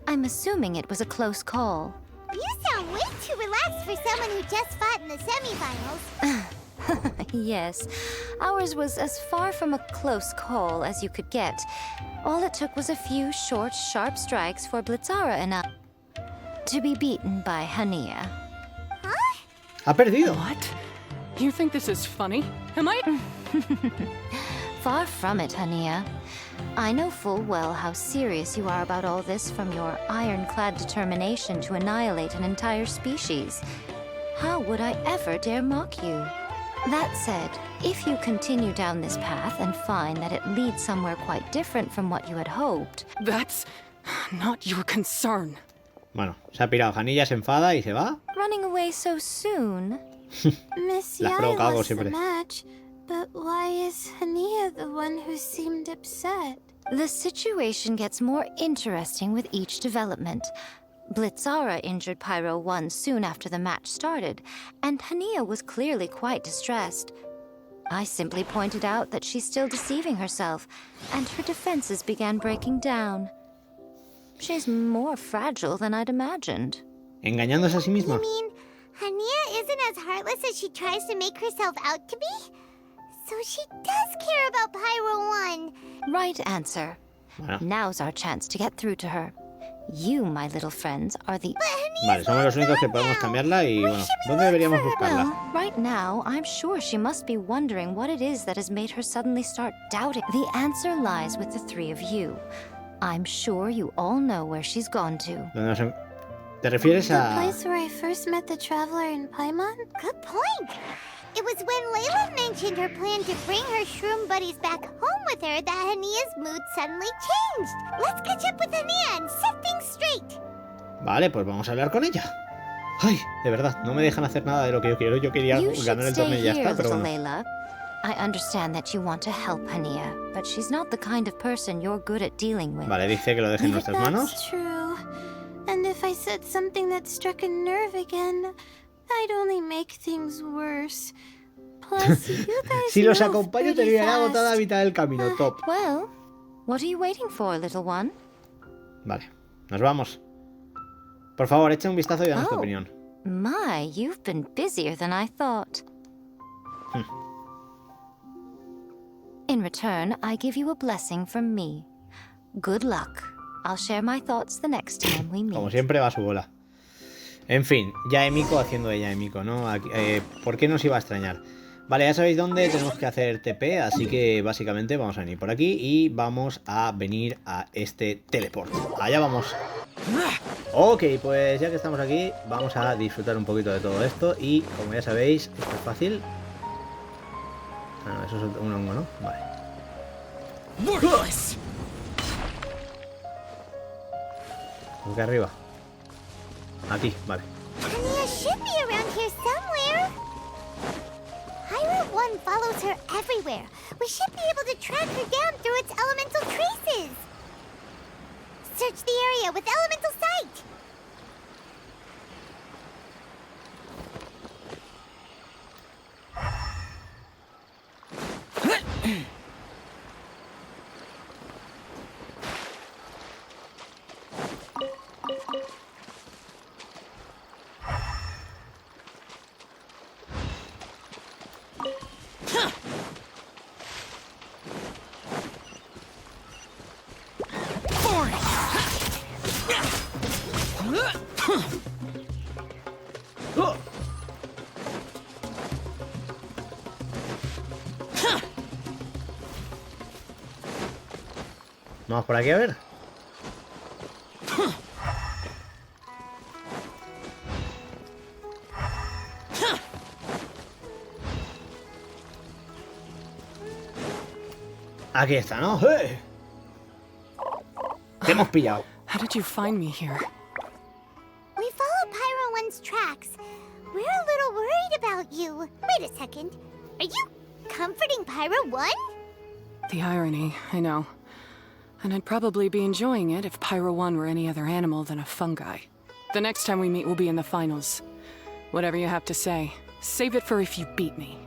I'm assuming it was a close call. You sound way too relaxed for someone who just fought in the semifinals. Yes, ours was as far from a close call as you could get. All it took was a few short, sharp strikes for Blitzara and I to be beaten by Hania. Huh? Ha perdido. What? You think this is funny? Am I? Far from it, Hania. I know full well how serious you are about all this, from your ironclad determination to annihilate an entire species. How would I ever dare mock you? That said, if you continue down this path and find that it leads somewhere quite different from what you had hoped... That's not your concern. Bueno, se ha pirado. Janilla se enfada y se va. Running away so soon? Miss La Yai provoca algo lost the siempre. match, but why is Hania the one who seemed upset? The situation gets more interesting with each development. Blitzara injured Pyro 1 soon after the match started, and Hania was clearly quite distressed. I simply pointed out that she's still deceiving herself, and her defenses began breaking down. She's more fragile than I'd imagined. Engañándose a sí misma. You mean Hania isn't as heartless as she tries to make herself out to be? So she does care about Pyro 1. Right answer. Bueno. Now's our chance to get through to her. You, my little friends, are the... Vale, somos los únicos que podemos cambiarla y bueno, ¿dónde deberíamos buscarla? Well, right now, I'm sure she must be wondering what it is that has made her suddenly start doubting. The answer lies with the three of you. I'm sure you all know where she's gone to. ¿Te refieres The a...? place where I first met the traveler in Paimon? Good point. It was when Layla mentioned her plan to bring her shroom buddies back home with her that Hania's mood suddenly changed. Let's catch up with Hania and set things straight. Vale, pues vamos a hablar con ella. Ay, de verdad, no me dejan hacer nada de lo que yo quiero. Yo quería You should ganar el stay torneo y ya here, está, pero little bueno. Layla. I understand that you want to help Hania, but she's not the kind of person you're good at dealing with. Vale, dice que lo deje en nuestras manos. That's true. And if I said something that struck a nerve again, I'd only make things worse. Plus, you guys Si los move acompaño pretty terminará agotada a fast. mitad del camino. Top. Well, what are you waiting for, little one? Vale, nos vamos. Por favor, echa un vistazo y danos tu Oh. opinión. My, you've been busier than I thought. In return, I give you a blessing from me. Good luck. I'll share my thoughts the next time we meet. Como siempre va a su bola. En fin, ya Emiko haciendo ella Emiko, ¿no? Aquí, ¿por qué nos iba a extrañar? Vale, ya sabéis dónde tenemos que hacer TP, así que básicamente vamos a venir por aquí y vamos a venir a este teleport. Allá vamos. Ok, pues ya que estamos aquí, vamos a disfrutar un poquito de todo esto y como ya sabéis, esto es fácil. Ah, no, eso es un hongo, ¿no? Vale. Aquí arriba. Aquí, vale. Anya should be around here somewhere. Pirate 1 follows her everywhere. We should be able to track her down through its elemental traces. Search the area with elemental sight. Vamos por aquí a ver. Aquí está, ¿no? ¡Eh! Te hemos pillado. How did you find me here? We followed Pyro 1's tracks. We're a little worried about you. Wait a second. Are you comforting Pyro 1? The irony, I know. And I'd probably be enjoying it if Pyro 1 were any other animal than a fungi. The next time we meet will be in the finals. Whatever you have to say, save it for if you beat me.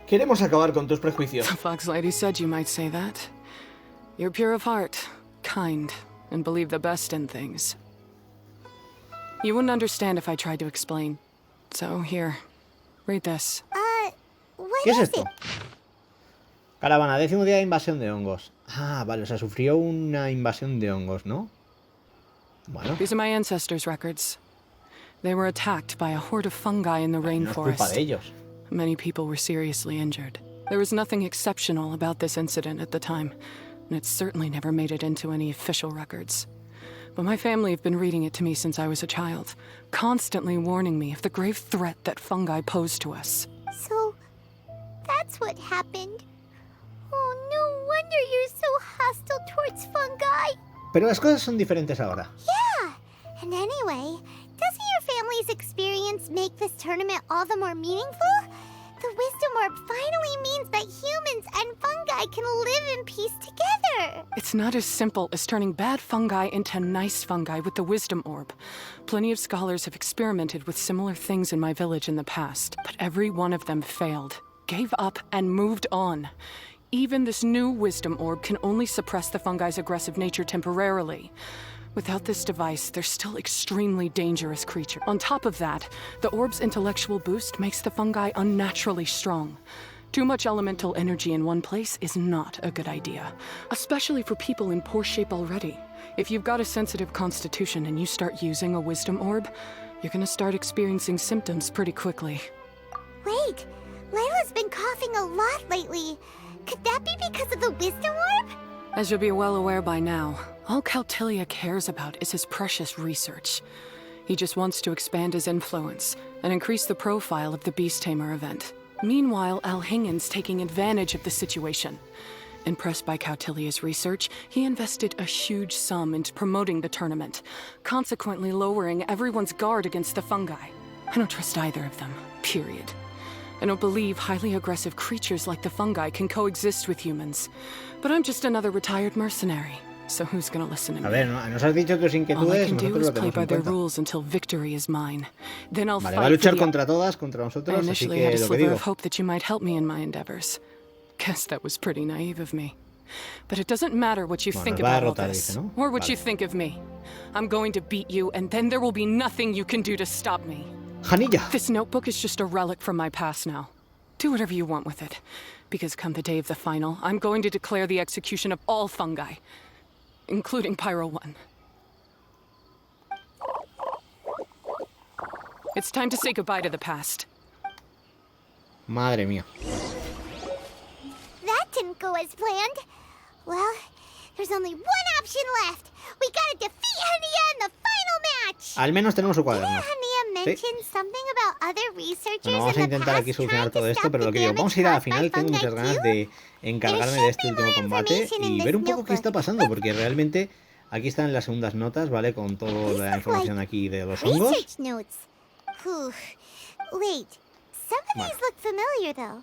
Queremos acabar con tus prejuicios. The Fox Lady said you might say that. You're pure of heart, kind, and believe the best in things. You wouldn't understand if I tried to explain. So here, read this. What ¿Qué es is esto? it? Caravana, 10º día de invasión de hongos. Ah, vale, o sea, sufrió una invasión de hongos, ¿no? Bueno. These are my ancestors' records. They were attacked by a horde of fungi in the No es culpa rainforest. de ellos. Many people were seriously injured. There was nothing exceptional about this incident at the time, and it certainly never made it into any official records. But my family have been reading it to me since I was a child, constantly warning me of the grave threat that fungi pose to us. So, that's what happened. Oh, no wonder you're so hostile towards fungi. Pero las cosas son diferentes ahora. Yeah, and anyway, doesn't your family's experience make this tournament all the more meaningful? The Wisdom Orb finally means that humans and fungi can live in peace together. It's not as simple as turning bad fungi into nice fungi with the Wisdom Orb. Plenty of scholars have experimented with similar things in my village in the past, but every one of them failed, gave up, and moved on. Even this new Wisdom Orb can only suppress the fungi's aggressive nature temporarily. Without this device, they're still extremely dangerous creatures. On top of that, the orb's intellectual boost makes the fungi unnaturally strong. Too much elemental energy in one place is not a good idea, especially for people in poor shape already. If you've got a sensitive constitution and you start using a Wisdom Orb, you're gonna start experiencing symptoms pretty quickly. Wait, Layla's been coughing a lot lately. Could that be because of the Wisdom Orb? As you'll be well aware by now, all Kautilya cares about is his precious research. He just wants to expand his influence and increase the profile of the Beast Tamer event. Meanwhile, Alhingen's taking advantage of the situation. Impressed by Kautilya's research, he invested a huge sum into promoting the tournament, consequently lowering everyone's guard against the fungi. I don't trust either of them, period. I don't believe highly aggressive creatures like the fungi can coexist with humans. But I'm just another retired mercenary, so who's gonna listen to me? A ver, nos has dicho tus All I inquietudes, can do nosotros is lo play tenemos by en their cuenta. rules until victory is mine. Then I'll Vale, va a fight for luchar the... contra todas, contra I nosotros, así initially que had a lo que sliver digo. of hope that you might help me in my endeavors. Guess that was pretty naive of me. But it doesn't matter what you Bueno, think nos va a about all derrotar, this, dice, ¿no? or what Vale. you think of me. I'm going to beat you, and then there will be nothing you can do to stop me. Janilla. This notebook is just a relic from my past now. Do whatever you want with it. Because come the day of the final, I'm going to declare the execution of all fungi, including Pyro 1. It's time to say goodbye to the past. Madre mía. That didn't go as planned. Well, there's only one option left. We gotta defeat Hania in the final match. Al menos tenemos su cuaderno. Didn't Hania mention something about other researchers Bueno, vamos a in the intentar past aquí solucionar trying todo to esto, stop pero lo the que digo, damage vamos a ir a la caused by final. Tengo muchas fungi ganas too? de encargarme de este último combate y ver un poco qué está pasando, porque realmente Aquí están las segundas notas, ¿vale? Con toda la información aquí de los hongos. Research notes. Wait, some of these look familiar though.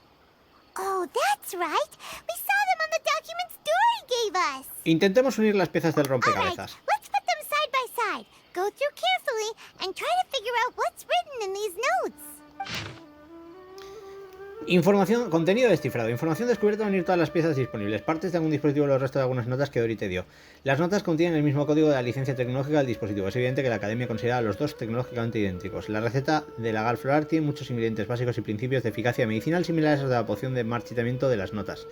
Oh, that's right. We saw them on the documents Dory gave us. Intentemos unir las piezas del All right, rompecabezas. let's put them side by side. Go through carefully and try to figure out what's written in these notes. Información, contenido descifrado. Información descubierta al unir todas las piezas disponibles. Partes de algún dispositivo o los restos de algunas notas que Dory te dio. Las notas contienen el mismo código de la licencia tecnológica del dispositivo. Es evidente que la academia considera a los dos tecnológicamente idénticos. La receta de la agar floral tiene muchos ingredientes básicos y principios de eficacia medicinal similares a los de la poción de marchitamiento de las notas.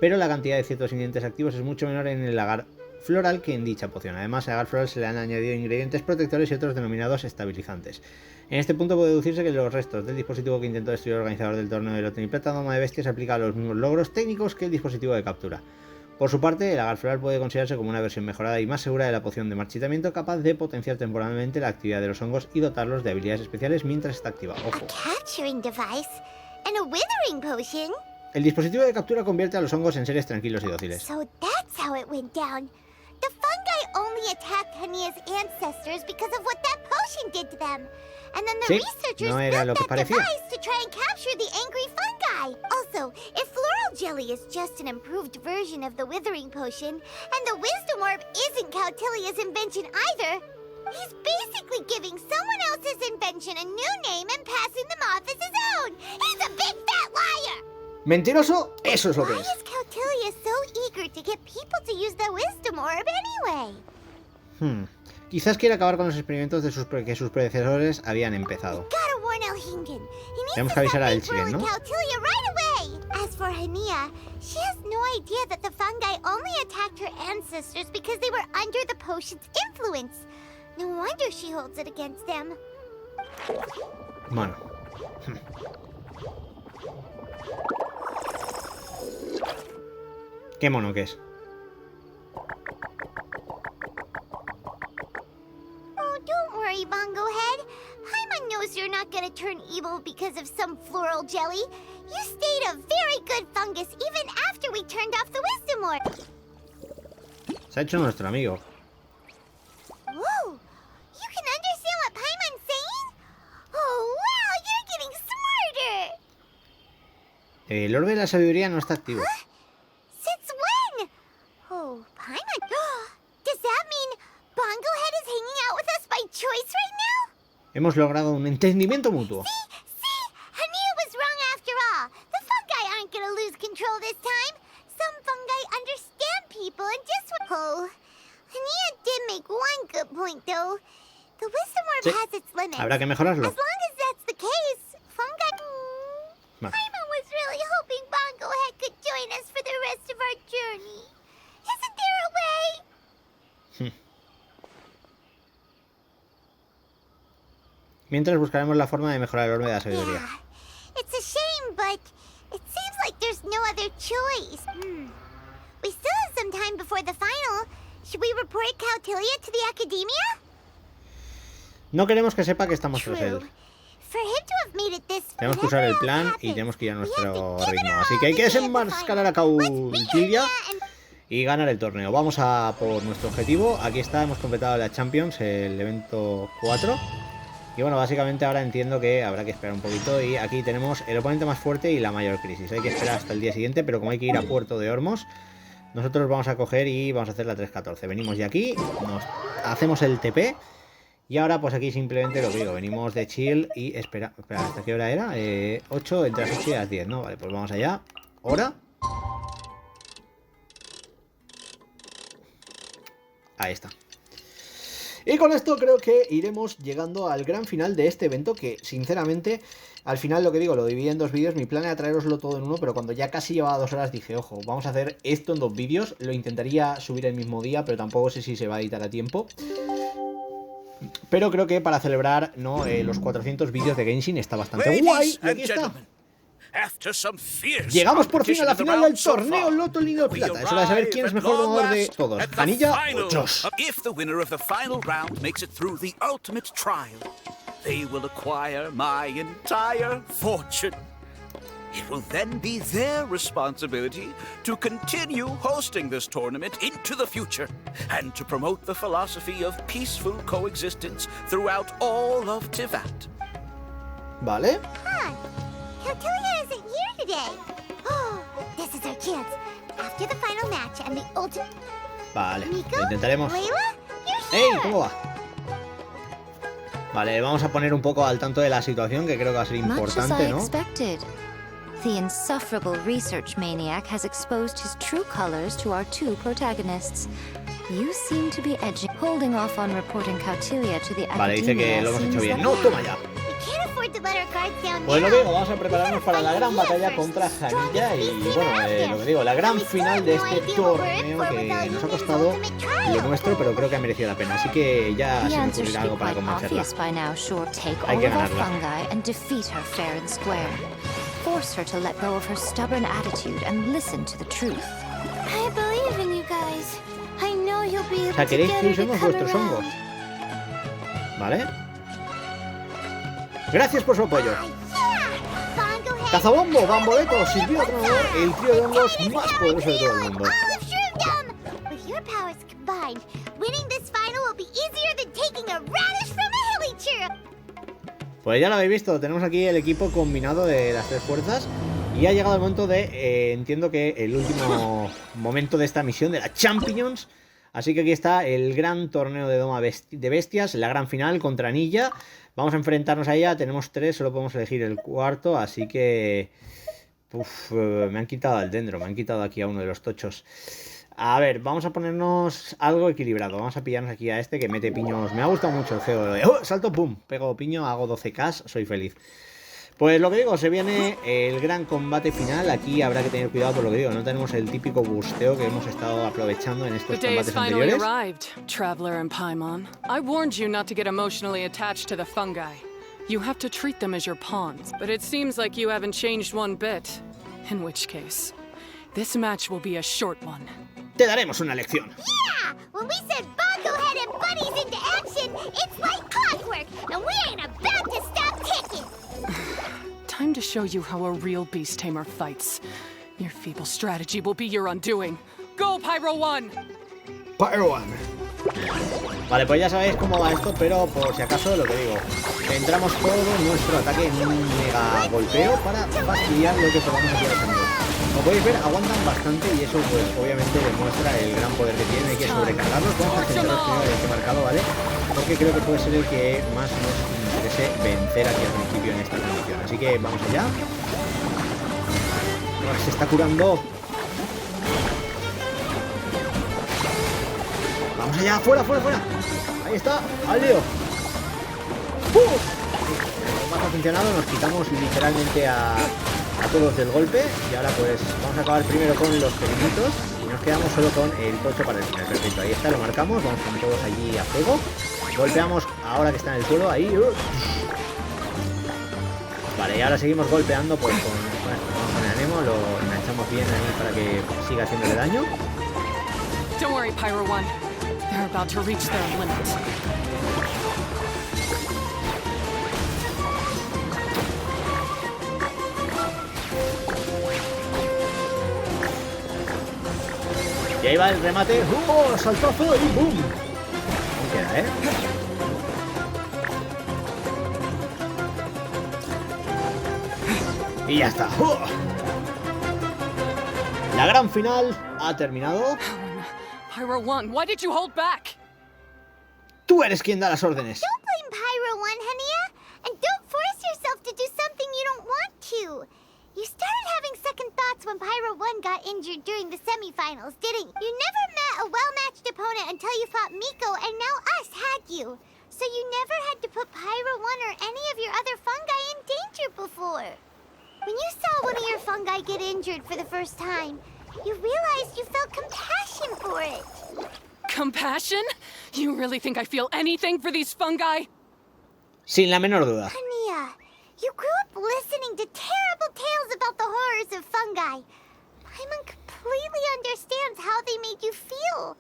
Pero la cantidad de ciertos ingredientes activos es mucho menor en el agar floral que en dicha poción. Además, al agar floral se le han añadido ingredientes protectores y otros denominados estabilizantes. En este punto puede deducirse que los restos del dispositivo que intentó destruir el organizador del torneo de lote y plata doma de bestias aplica a los mismos logros técnicos que el dispositivo de captura. Por su parte, el agar floral puede considerarse como una versión mejorada y más segura de la poción de marchitamiento, capaz de potenciar temporalmente la actividad de los hongos y dotarlos de habilidades especiales mientras está activa. Ojo. A capturing device and a withering potion. El dispositivo de captura convierte a los hongos en seres tranquilos y dóciles. So that's how it went down. The fungi only attacked Hania's ancestors because of what that potion did to them. And then the Sí, researchers no era lo built que that parecía. device to try and capture the angry fungi. Also, if floral jelly is just an improved version of the withering potion, and the wisdom orb isn't Cautilia's invention either, he's basically giving someone else's invention a new name and passing them off as his own. He's a big fat liar! ¿Mentiroso? Eso es lo que Why es. is Cautilia so eager to get people to use the wisdom orb anyway? Quizás quiera acabar con los experimentos de que sus predecesores habían empezado. Gotta warn Elhingen. He needs Tenemos to que avisar stop a Big Bro Elchigen, and ¿no? Cautilia right away. As for Hania, she has no idea that the fungi only attacked her ancestors because they were under the potion's influence. No wonder she holds it against them. Bueno. Qué mono que es. Oh, don't worry, Bongo Head. Paimon knows you're not gonna turn evil because of some floral jelly. You stayed a very good fungus even after we turned off the wisdom orb. Se ha hecho nuestro amigo. Whoa! You can understand what Paimon's saying? Oh, wow, you're getting smarter! El orbe de la sabiduría no está activo. Since when? Oh, Paimon. Does that mean Bongo Head is hanging out with us by choice right now? Hemos logrado un entendimiento mutuo. See? Hania was wrong after all. The fungi aren't gonna lose control this time. Some fungi understand people and just... Oh, Hania did make one good point, though. The wisdom orb Sí. has its limits. Habrá que mejorarlo. As long as that's the case, fungi... Vale. Paimon was really hoping Bongo Head could join us for the rest of our journey. Isn't there a way? Mientras buscaremos la forma de mejorar el orbe de la sabiduría. Yeah. It's a shame, but it seems like there's no other choice. We still have some time before the final. Should we report Cautilia to the academia? No queremos que sepa que estamos tras él. For him to have made it this far, Tenemos que usar el plan y tenemos que ir a nuestro ritmo. Así que hay que desenmascarar a Cautilia y ganar el torneo. Vamos a por nuestro objetivo. Aquí está, hemos completado la Chámpiñons, el evento 4. Y bueno, básicamente ahora entiendo que habrá que esperar un poquito. Y aquí tenemos el oponente más fuerte y la mayor crisis. Hay que esperar hasta el día siguiente, pero como hay que ir a Puerto de Hormos, nosotros vamos a coger y vamos a hacer la 3.14. Venimos de aquí, nos hacemos el TP. Y ahora pues aquí simplemente lo que digo, venimos de chill y espera, ¿hasta qué hora era? 8, entre las 8 y las 10, ¿no? Vale, pues vamos allá. Hora. Ahí está. Y con esto creo que iremos llegando al gran final de este evento, que sinceramente, al final lo que digo, lo dividí en dos vídeos. Mi plan era traeroslo todo en uno, pero cuando ya casi llevaba 2 horas dije, ojo, vamos a hacer esto en 2 vídeos. Lo intentaría subir el mismo día, pero tampoco sé si se va a editar a tiempo. Pero creo que para celebrar los 400 vídeos de Genshin está bastante guay. Y aquí está. Llegamos por fin a la final del torneo Loto Lindo de Plata. Es hora de saber quién es mejor domador de todos, Vanilla o Josh. If the winner of the final round makes it through the ultimate trial, they will acquire my entire fortune. It will then be their responsibility to continue hosting this tournament into the future and to promote the philosophy of peaceful coexistence throughout all of Tivat. Vale. Huh. Kautulia isn't here today. Oh, this is our chance. After the final match and the ultimate... Vale, Nico? lo intentaremos. Layla? You're ¡Ey! here! ¿Cómo va? Vale, vamos a poner un poco al tanto de la situación, que creo que va a ser Much as I importante, ¿no? expected. The insufferable research maniac has exposed his true colors to our two protagonists. You seem to be holding off on reporting Kautulia to the Vale, dice que academia. lo hemos hecho Seems bien. that ¡No, toma ya! We can't afford to let our guards down Pues lo now. digo, vamos a prepararnos para la gran batalla contra Janilla y, bueno, lo que digo, la gran final de este torneo que nos ha costado lo nuestro, pero creo que ha merecido la pena. Así que ya The se me answer ocurrirá should be algo para quite convencerla. obvious by now, sure. Take Hay all que of our ganarla. fungi and defeat her fair and square. Force her to let go of her stubborn attitude and listen to the truth. I believe in you guys. I know you'll be O able sea, to queréis get que her to usemos come vuestros hongos. around. ¿Vale? Gracias por su apoyo. Bongo Head, Cazabombo, Bamboleto, Silvio Tronador, el trío de hongos más poderoso de todo el mundo. all of Shroomdom! With your powers combined, winning this final will be easier than taking a radish from a hilly churro. Pues ya lo habéis visto, tenemos aquí el equipo combinado de las tres fuerzas y ha llegado el momento de, entiendo que el último momento de esta misión de la Chámpiñons. Así que aquí está el gran torneo de doma de bestias, la gran final contra Anilla. Vamos a enfrentarnos a ella, tenemos 3, solo podemos elegir el cuarto, así que... Uf, me han quitado al Dendro, me han quitado aquí a uno de los tochos. A ver, vamos a ponernos algo equilibrado. Vamos a pillarnos aquí a este que mete piños. Me ha gustado mucho el geo. ¡Oh! Salto, pum, pego piño, hago 12k, soy feliz. Pues lo que digo, se viene el gran combate final. Aquí habrá que tener cuidado por lo que digo. No tenemos el típico busteo que hemos estado aprovechando en estos The day has combates finally anteriores. arrived, Traveler and Paimon. I warned you not to get emotionally attached to the fungi. You have to treat them as your pawns, but it seems like you haven't changed one bit. In which case, this match will be a short one. Te daremos una lección. Yeah! When we send Bongo Head and buddies into action, it's like clockwork, and we ain't about to stop ticking! Time to show you how a real beast tamer fights. Your feeble strategy will be your undoing. Go, Pyro 1! Pyro 1. Vale, pues ya sabéis cómo va esto, pero por si acaso lo que digo, centramos todo nuestro ataque en un mega golpeo para fastidiar lo que podamos hacer a los enemigos. Como podéis ver, aguantan bastante y eso pues obviamente demuestra el gran poder que tienen. Hay que sobrecargarlos. Vamos a centrarnos primero en este marcado, ¿vale? Porque creo que puede ser el que más nos interese vencer aquí al principio en esta condición. Así que vamos allá. Se está curando. Vamos allá, fuera, fuera, fuera. Ahí está, al lío. Más ha funcionado, nos quitamos literalmente a todos del golpe. Y ahora pues vamos a acabar primero con los pequeñitos. Y nos quedamos solo con el tocho para el final. Perfecto, ahí está, lo marcamos. Vamos con todos allí a fuego. Golpeamos ahora que está en el suelo, ahí. Vale, y ahora seguimos golpeando pues con el anemo. Lo enganchamos bien ahí para que siga haciéndole daño. Don't worry, Pyro 1. They're about to reach their limit. Y ahí va el remate. ¡Oh! Saltazo y ¡boom! Ahí queda, ¿eh? Y ya está. ¡Oh! La gran final ha terminado. Pyro 1, why did you hold back? Tú eres quien da las órdenes. Don't blame Pyro 1, Hania. And don't force yourself to do something you don't want to. You started having second thoughts when Pyro 1 got injured during the semifinals, didn't you? You never met a well-matched opponent until you fought Miko, and now us had you. So you never had to put Pyro 1 or any of your other fungi in danger before. When you saw one of your fungi get injured for the first time, you realized you felt compassion for it. Compassion? You really think I feel anything for these fungi? Sin la menor duda. Hania, you grew up listening to terrible tales about the horrors of fungi. Paimon completely understands how they made you feel.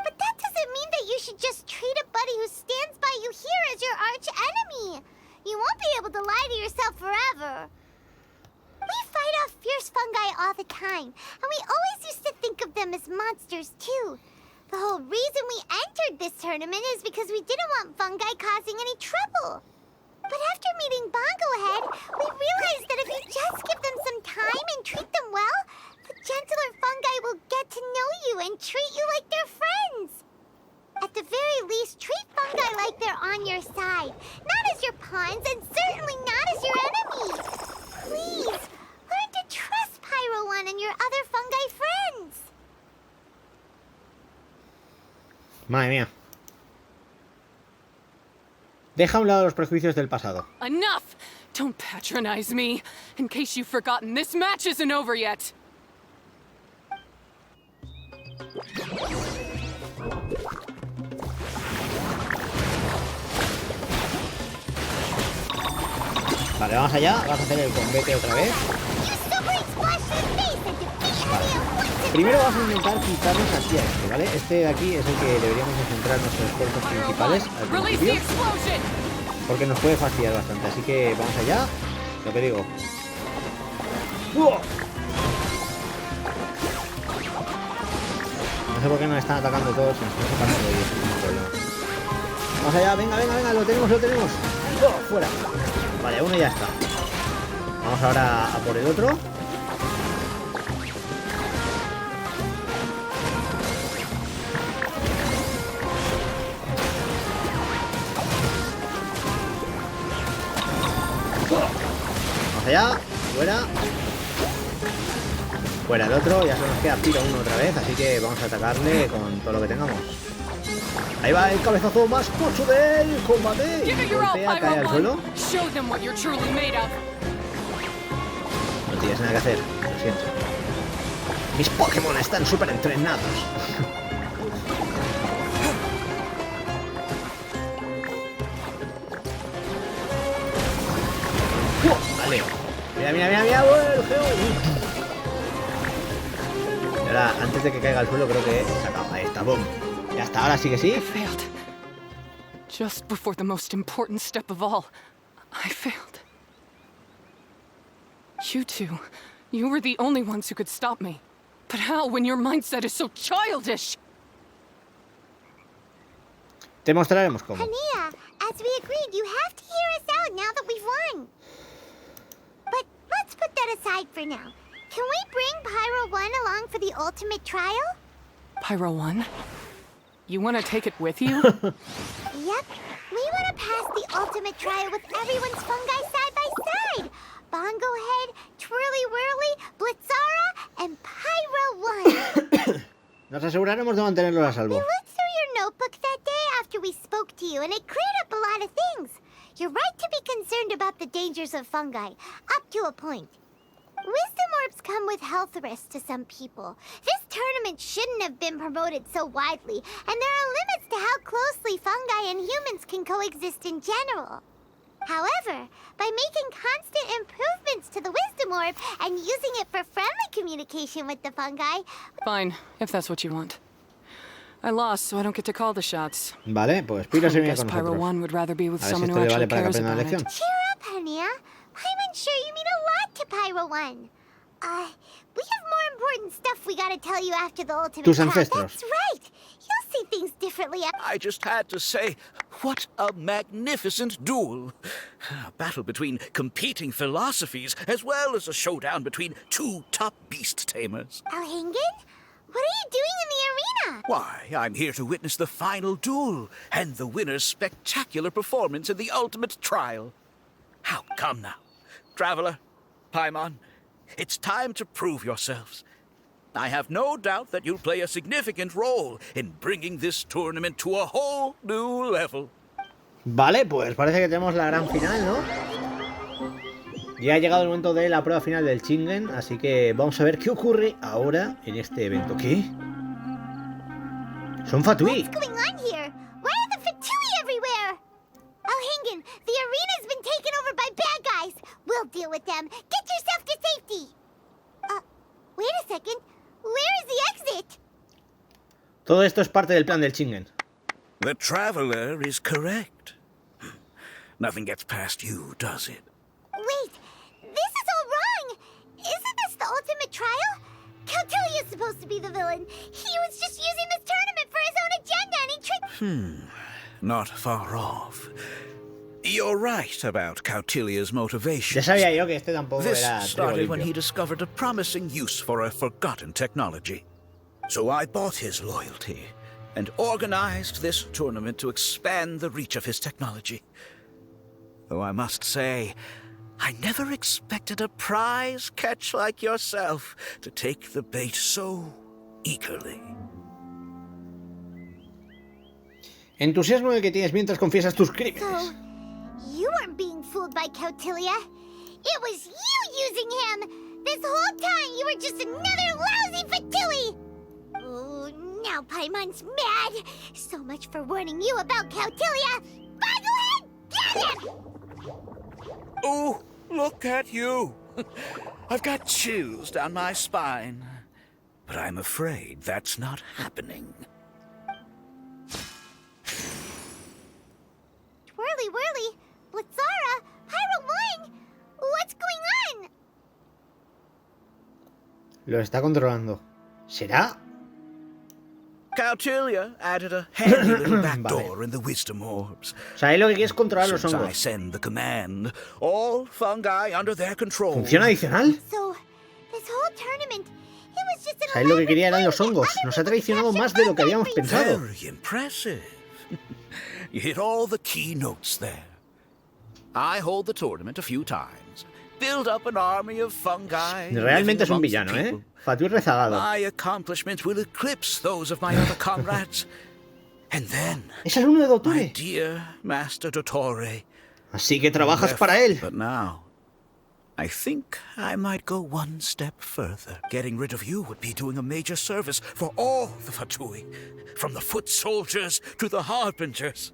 But that doesn't mean that you should just treat a buddy who stands by you here as your arch enemy. You won't be able to lie to yourself forever. We fight off fierce fungi all the time, and we always used to think of them as monsters too. The whole reason we entered this tournament is because we didn't want fungi causing any trouble. But after meeting Bongo Head, we realized that if you just give them some time and treat them well, the gentler fungi will get to know you and treat you like their friends. At the very least, treat fungi like they're on your side, not as your pawns and certainly not as your enemies. Please, learn to trust Pyro One and your other fungi friends. Madre mía. Deja a un lado los prejuicios del pasado. Enough! Don't patronize me. In case you've forgotten, this match isn't over yet. Vale, vamos allá. Vamos a hacer el combate otra vez. Primero vamos a intentar quitarnos así a este, ¿vale? Este de aquí es el que deberíamos de centrar nuestros esfuerzos principales al principio, porque nos puede fastidiar bastante. Así que vamos allá. Lo que digo. No sé por qué nos están atacando todos. Nos están atacando y eso es un problema. Vamos allá, venga, venga, venga. Lo tenemos, lo tenemos. Fuera. Vale, uno ya está. Vamos ahora a por el otro. Vamos allá, fuera. Fuera el otro, ya se nos queda Pyro uno otra vez, así que vamos a atacarle con todo lo que tengamos. Ahí va el cabezazo más pocho del combate. Golpea, cae al suelo. No tienes nada que hacer, lo siento. Mis Pokémon están súper entrenados. Vale. Mira, mira, mira, mira, el geo. Y ahora, antes de que caiga al suelo, creo que se acaba. Ahí está, boom. Ya está, ahora sí que sí. Just before the most important step of all, I failed. You two, you were the only ones who could stop me. But how when your mindset is so childish? Te mostraremos cómo. Hania, as we agreed, you have to hear us out now that we've won. But let's put that aside for now. Can we bring Pyro 1 along for the ultimate trial? Pyro 1? You want to take it with you? Yep. We want to pass the ultimate trial with everyone's fungi side by side. Bongo Head, Twirly Whirly, Blitzara, and Pyro 1. Nos aseguraremos de mantenerlos a We salvo. looked through your notebook that day after we spoke to you, and it cleared up a lot of things. You're right to be concerned about the dangers of fungi, up to a point. Wisdom orbs come with health risks to some people. This tournament shouldn't have been promoted so widely, and there are limits to how closely fungi and humans can coexist in general. However, by making constant improvements to the Wisdom Orb and using it for friendly communication with the fungi... Fine, if that's what you want. I lost, so I don't get to call the shots. Vale, pues Pyro se viene con Pyro nosotros. 1 would rather be with A ver si someone esto who le vale actually para que cares aprenda la about lección. it. Cheer up, Hania. I'm sure you mean a lot to Pyro 1. We have more important stuff we gotta tell you after the ultimate Tus trial. ancestros. That's right. You'll see things differently. I just had to say, what a magnificent duel. A battle between competing philosophies, as well as a showdown between two top beast tamers. Alhingen? What are you doing in the arena? Why, I'm here to witness the final duel and the winner's spectacular performance in the ultimate trial. How come now? Traveler, Paimon, it's time to prove yourselves. I have no doubt that you'll play a significant role in bringing this tournament to a whole new level. Vale, pues parece que tenemos la gran final, ¿no? Ya ha llegado el momento de la prueba final del Shingen, así que vamos a ver qué ocurre ahora en este evento. ¿Qué? Son Fatui. What's going on here? Why are the Fatui everywhere? Alhingen, the arena's been taken over by bad guys. We'll deal with them. Get yourself to safety. Wait a second. Where is the exit? Todo esto es parte del plan del Shingen. The Traveler is correct. Nothing gets past you, does it? Wait, this is all wrong. Isn't trial? Cautilia's supposed to be the villain. He was just using this tournament for his own agenda and he tricked... Not far off. You're right about Cautilia's Ya motivations. sabía yo que este tampoco This era trigo started when limpio. he discovered a promising use for a forgotten technology. So I bought his loyalty and organized this tournament to expand the reach of his technology. Though I must say, I never expected a prize catch like yourself to take the bait so eagerly. Entusiasmo el que tienes mientras confiesas tus crímenes. So, you weren't being fooled by Cautilia. It was you using him! This whole time you were just another lousy fatui! Oh, now Paimon's mad! So much for warning you about Cautilia! Boglehead, get him! Oh, look at you! I've got chills down my spine. But I'm afraid that's not happening. Twirly whirly, Blitzara, Pyro 1! What's going on? Lo está controlando. ¿Será? Cautilia added a handy little backdoor in the wisdom orbs. O sea, él lo que quiere es controlar los Since I hongos. send the command, all fungi under their control. ¿Función adicional? So, this whole tournament, it was just an O sea, él lo que elaborate quería eran plan los to get hongos. other Nos ha people to traicionado capture más de lo que habíamos fungi pensado. Very impressive. You hit all the key notes there. I hold the tournament a few times. Build up an army of fungi. Realmente es un living villano, amongst ¿eh? people. Fatui rezagado. My accomplishments will eclipse those of my other comrades. And then, Es alumno de my Dottore. dear Master Dottore. Así que trabajas left. para él. But now, I think I might go one step further. Getting rid of you would be doing a major service for all the Fatui, from the foot soldiers to the harbingers.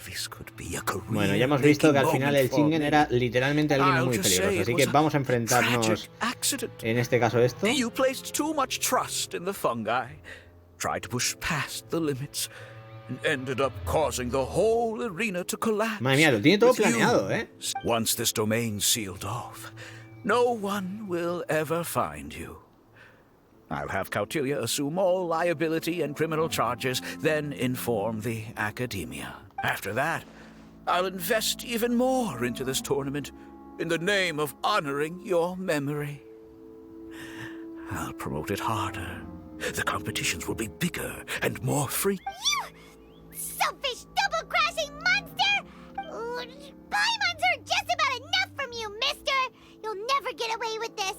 This could be a career. Bueno, ya hemos visto que al final el Shingen era literalmente alguien muy peligroso. Así que vamos a enfrentarnos, en este caso, esto. You placed too much trust in the fungi, tried to push past the limits, and ended up causing the whole arena to collapse. Madre mía, lo tiene todo With you. planeado, ¿eh? Once this domain's sealed off, no one will ever find you. I'll have Cautilia assume all liability and criminal charges, then inform the academia. After that, I'll invest even more into this tournament in the name of honoring your memory. I'll promote it harder. The competitions will be bigger and more free. You selfish, double-crashing monster! Paimons are just about enough from you, mister! You'll never get away with this.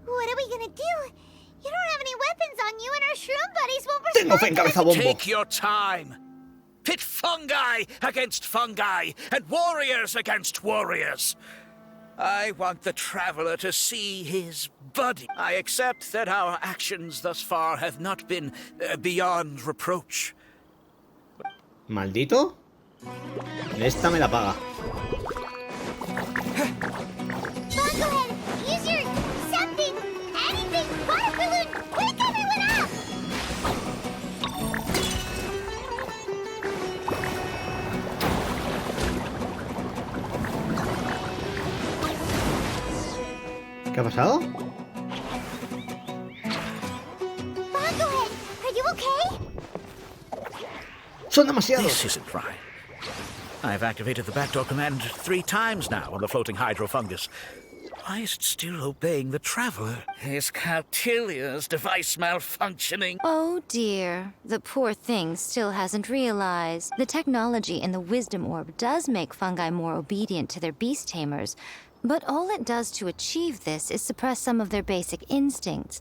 What are we gonna do? You don't have any weapons on you and our shroom buddies won't Tengo fe en respond. cabeza bombo. Take your time. Pit fungi against fungi and warriors against warriors. I want the traveler to see his buddy. I accept that our actions thus far have not been beyond reproach. ¿Maldito? Esta me la paga. Boglehead, use your something, anything, water balloon, wake everyone up! ¿Qué ha pasado? Boglehead, are you okay? Son demasiados. This isn't right. I've activated the backdoor command 3 times now on the floating hydrofungus. Why is it still obeying the traveler? Is Cautilia's device malfunctioning? Oh dear, the poor thing still hasn't realized. The technology in the wisdom orb does make fungi more obedient to their beast tamers, but all it does to achieve this is suppress some of their basic instincts.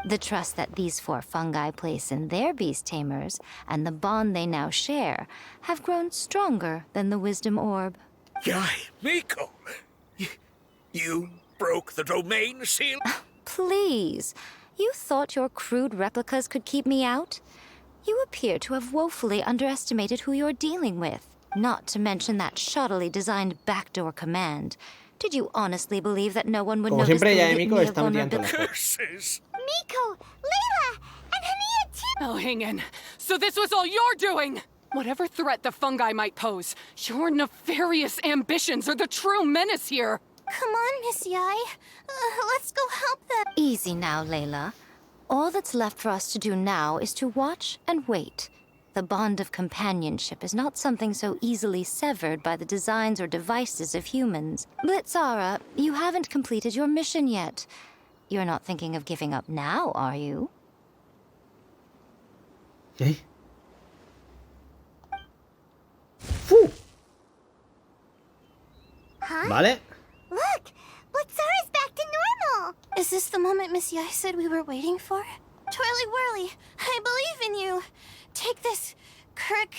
The trust that these 4 fungi place in their beast tamers, and the bond they now share, have grown stronger than the wisdom orb. Yai, Miko! You broke the domain seal? Please, you thought your crude replicas could keep me out? You appear to have woefully underestimated who you're dealing with, not to mention that shoddily designed backdoor command. Did you honestly believe that no one would Como notice the siempre, ya Miko litany of está metiendo la vulnerability? Curses! Miko, Layla, and Hania too! Oh, hang in. So this was all you're doing! Whatever threat the fungi might pose, your nefarious ambitions are the true menace here. Come on, Miss Yai. Let's go help them. Easy now, Layla. All that's left for us to do now is to watch and wait. The bond of companionship is not something so easily severed by the designs or devices of humans. Blitzara, you haven't completed your mission yet. You're not thinking of giving up now, are you? ¿Eh? ¡Fu! Huh? Vale. Look! Blitzara's back to normal! Is this the moment Miss Yai said we were waiting for? Twirly Whirly, I believe in you. Take this, Kirk.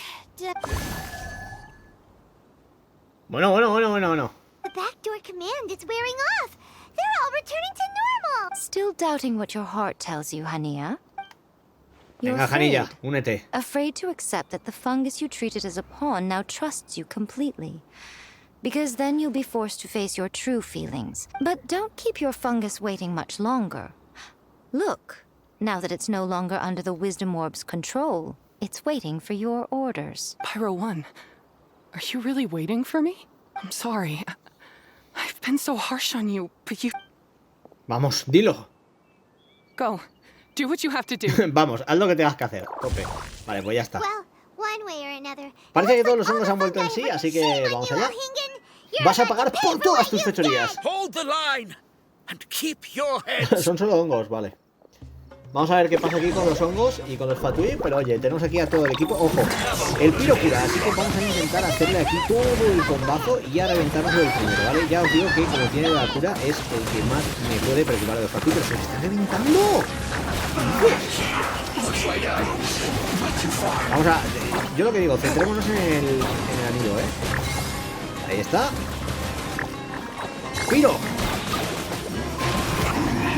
Bueno. The backdoor command is wearing off. They're all returning to normal. Still doubting what your heart tells you, Hania? You're Venga, Janilla, únete. afraid to accept that the fungus you treated as a pawn now trusts you completely. Because then you'll be forced to face your true feelings. But don't keep your fungus waiting much longer. Look, now that it's no longer under the Wisdom Orb's control, it's waiting for your orders. Pyro 1, are you really waiting for me? I'm sorry. I've been so harsh on you, but you... Vamos, dilo. Go. Do what you have to do. Vamos, haz lo que tengas que hacer. Tope. Vale, pues ya está. Well, one way or another. Parece que todos los hongos han vuelto en sí, así que vamos allá. Vas a pagar por todas tus fechorías. Hold the line and keep your head. Son solo hongos, vale. Vamos a ver qué pasa aquí con los hongos y con los fatui, pero oye, tenemos aquí a todo el equipo. Ojo, el piro cura, así que vamos a intentar hacerle aquí todo el combazo y a reventarnos el primero, ¿vale? Ya os digo que como tiene la cura es el que más me puede preocupar de los fatui, pero se me está reventando. Vamos a... Yo lo que digo, centrémonos en el anillo, Ahí está. ¡Piro!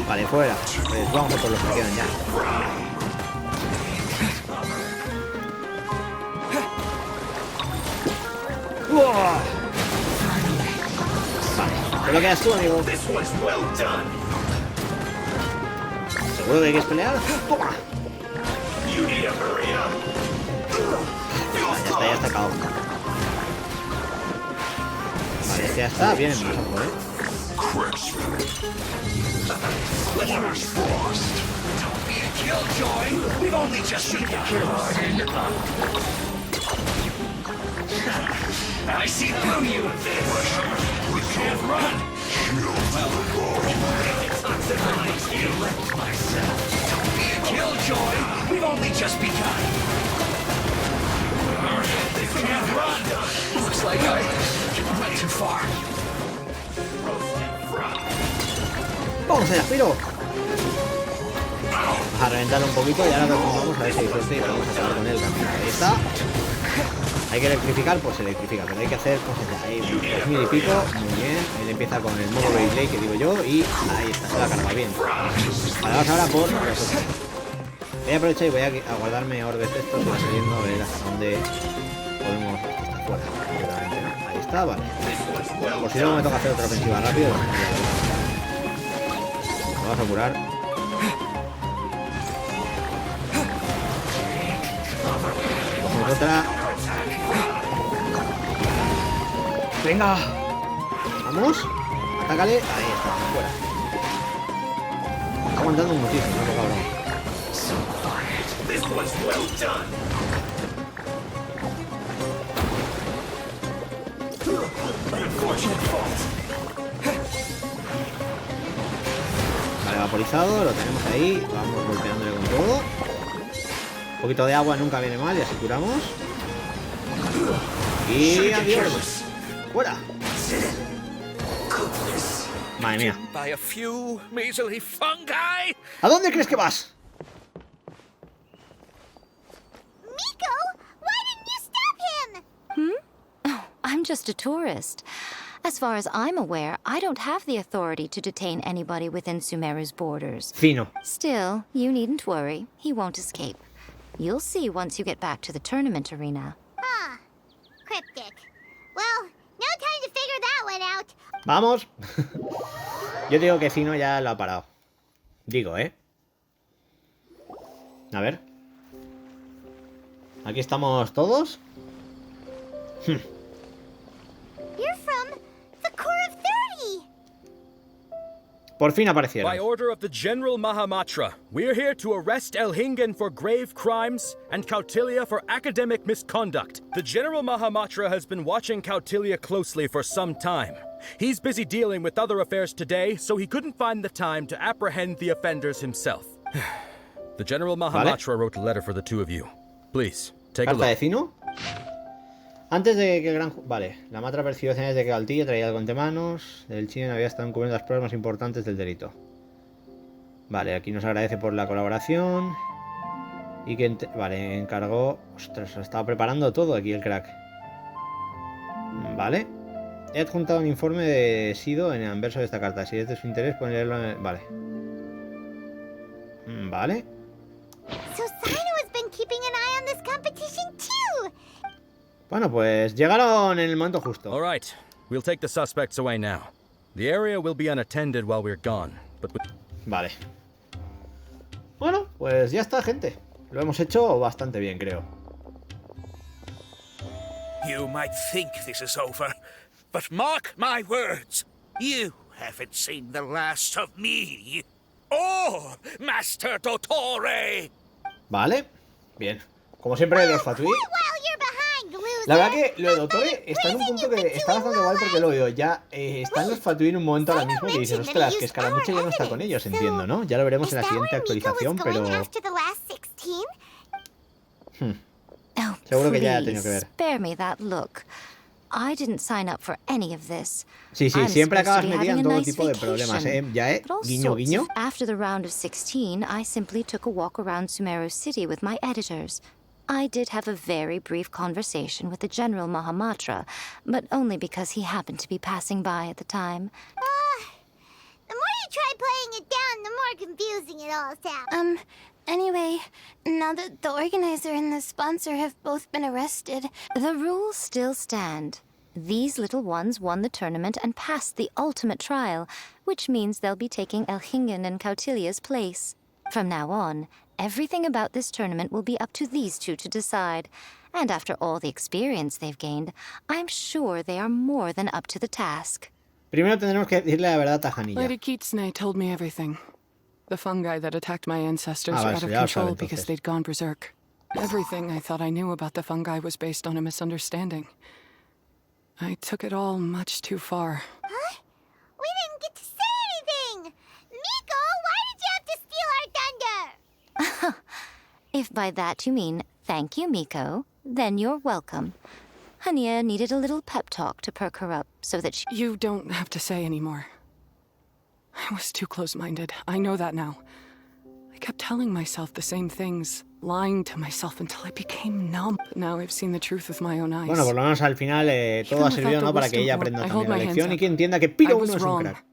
Vale, fuera. Pues vamos a por los que quedan ya. ¡Uah! Vale, te lo quedas tú, amigo. ¿Seguro que quieres pelear? ¡Toma! Vale, ya está acabado. Vale, este ya está. Viene mucho, I see through you with this. You can't run. Toxinize you myself. Don't be a killjoy. We've only just begun. They can't run. Looks like I went too far. Vamos allá, Piro. Vamos a reventarlo un poquito y ahora lo vamos a ver si hay suerte y vamos a acabar con él rápido. Ahí está. Hay que electrificar, pues se electrifica, pero hay que hacer cosas ya. Ahí, 2000 y pico, muy bien. Él empieza con el modo Beyblade que digo yo y ahí está, se la carga bien. Vale, vamos ahora por los otros. Voy a aprovechar y voy a guardarme orbes de estos y va saliendo a ver hasta dónde podemos... Está fuera, completamente, ¿no? Ahí está, vale. Por si luego me toca hacer otra ofensiva rápido. Vamos a curar. Cogemos otra. Venga. Vamos. Atácale. Ahí está. Fuera. Está aguantando muchísimo, ¿no? Cabrón. Vale, vaporizado, lo tenemos ahí. Vamos golpeándole con todo. Un poquito de agua nunca viene mal y así curamos. Y adiós. Fuera. Madre mía. By a few measly fungi. ¿A dónde crees que vas? Miko, why didn't you stop him? Oh, I'm just a tourist. As far as I'm aware, I don't have the authority to detain anybody within Sumeru's borders. Fino. Still, you needn't worry. He won't escape. You'll see once you get back to the tournament arena. Ah, cryptic. Well, no time to figure that one out. Vamos. Yo digo que Fino ya lo ha parado. Digo, A ver. Aquí estamos todos. You're from the Core of 30. Por fin aparecieron. By order of the General Mahamatra, we're here to arrest Elhingen for grave crimes and Kautilya for academic misconduct. The General Mahamatra has been watching Kautilya closely for some time. He's busy dealing with other affairs today, so he couldn't find the time to apprehend the offenders himself. The General Mahamatra wrote a letter for the two of you. Please, take a ¿Carta de look. Cino? Antes de que Gran... Vale, la Matra percibió señales de que Kautilya traía algo entre manos. El Chinen había estado encubriendo las pruebas más importantes del delito. Vale, aquí nos agradece por la colaboración. Y que... Vale, encargó... Ostras, lo estaba preparando todo aquí el crack. Vale. He adjuntado un informe de Sido en el anverso de esta carta. Si es de su interés, pueden leerlo en el... Vale. Vale. So Sino has been keeping an eye on this competition too. Bueno, pues llegaron en el momento justo. All right, we'll take the suspects away now. The area will be unattended while we're gone, but... Vale. Bueno, pues ya está, gente. Lo hemos hecho bastante bien, creo. You might think this is over, but mark my words. You haven't seen the last of me. Oh, Master Dottore! Vale, bien. Como siempre, los Fatui. While you're behind, loser. La verdad que lo de Dottore está en un punto que está bastante guay porque lo veo. Ya están los Fatui en un momento ahora mismo que dices, ostras, que Escaramuche ya no está con ellos, entiendo, ¿no? Ya lo veremos en la siguiente actualización, pero... Oh, Seguro que ya ha please, tenido que ver. spare me that look. I didn't sign up for any of this. Sí, I'm siempre supposed to acabas be metida en having a todo nice tipo de problemas, vacation. Ya, But all guiño, sorts guiño. of- After the round of 16, I simply took a walk around Sumeru City with my editors. I did have a very brief conversation with the General Mahamatra, but only because he happened to be passing by at the time. The more you try playing it down, the more confusing it all sounds. Anyway, now that the organizer and the sponsor have both been arrested... The rules still stand. These little ones won the tournament and passed the ultimate trial, which means they'll be taking Elhingen and Kautilya's place. From now on, everything about this tournament will be up to these two to decide. And after all the experience they've gained, I'm sure they are more than up to the task. Primero tendremos que decirle la verdad a Tajanilla. Lady Kitsune told me everything. The fungi that attacked my ancestors Ah, are vale, out of ya lo control sabe, because entonces. they'd gone berserk. Everything I thought I knew about the fungi was based on a misunderstanding. I took it all much too far. Huh? We didn't get to say anything! Miko, why did you have to steal our thunder? If by that you mean thank you, Miko, then you're welcome. Hania needed a little pep talk to perk her up so that she... You don't have to say anymore. I was too close-minded. I know that now. I kept telling myself the same things, lying to myself until I became numb. But now I've seen the truth with my own eyes. Bueno, por lo menos al final todo ha servido, ¿no? Para que ella aprenda también la lección y que entienda que Piro 1 es un crack.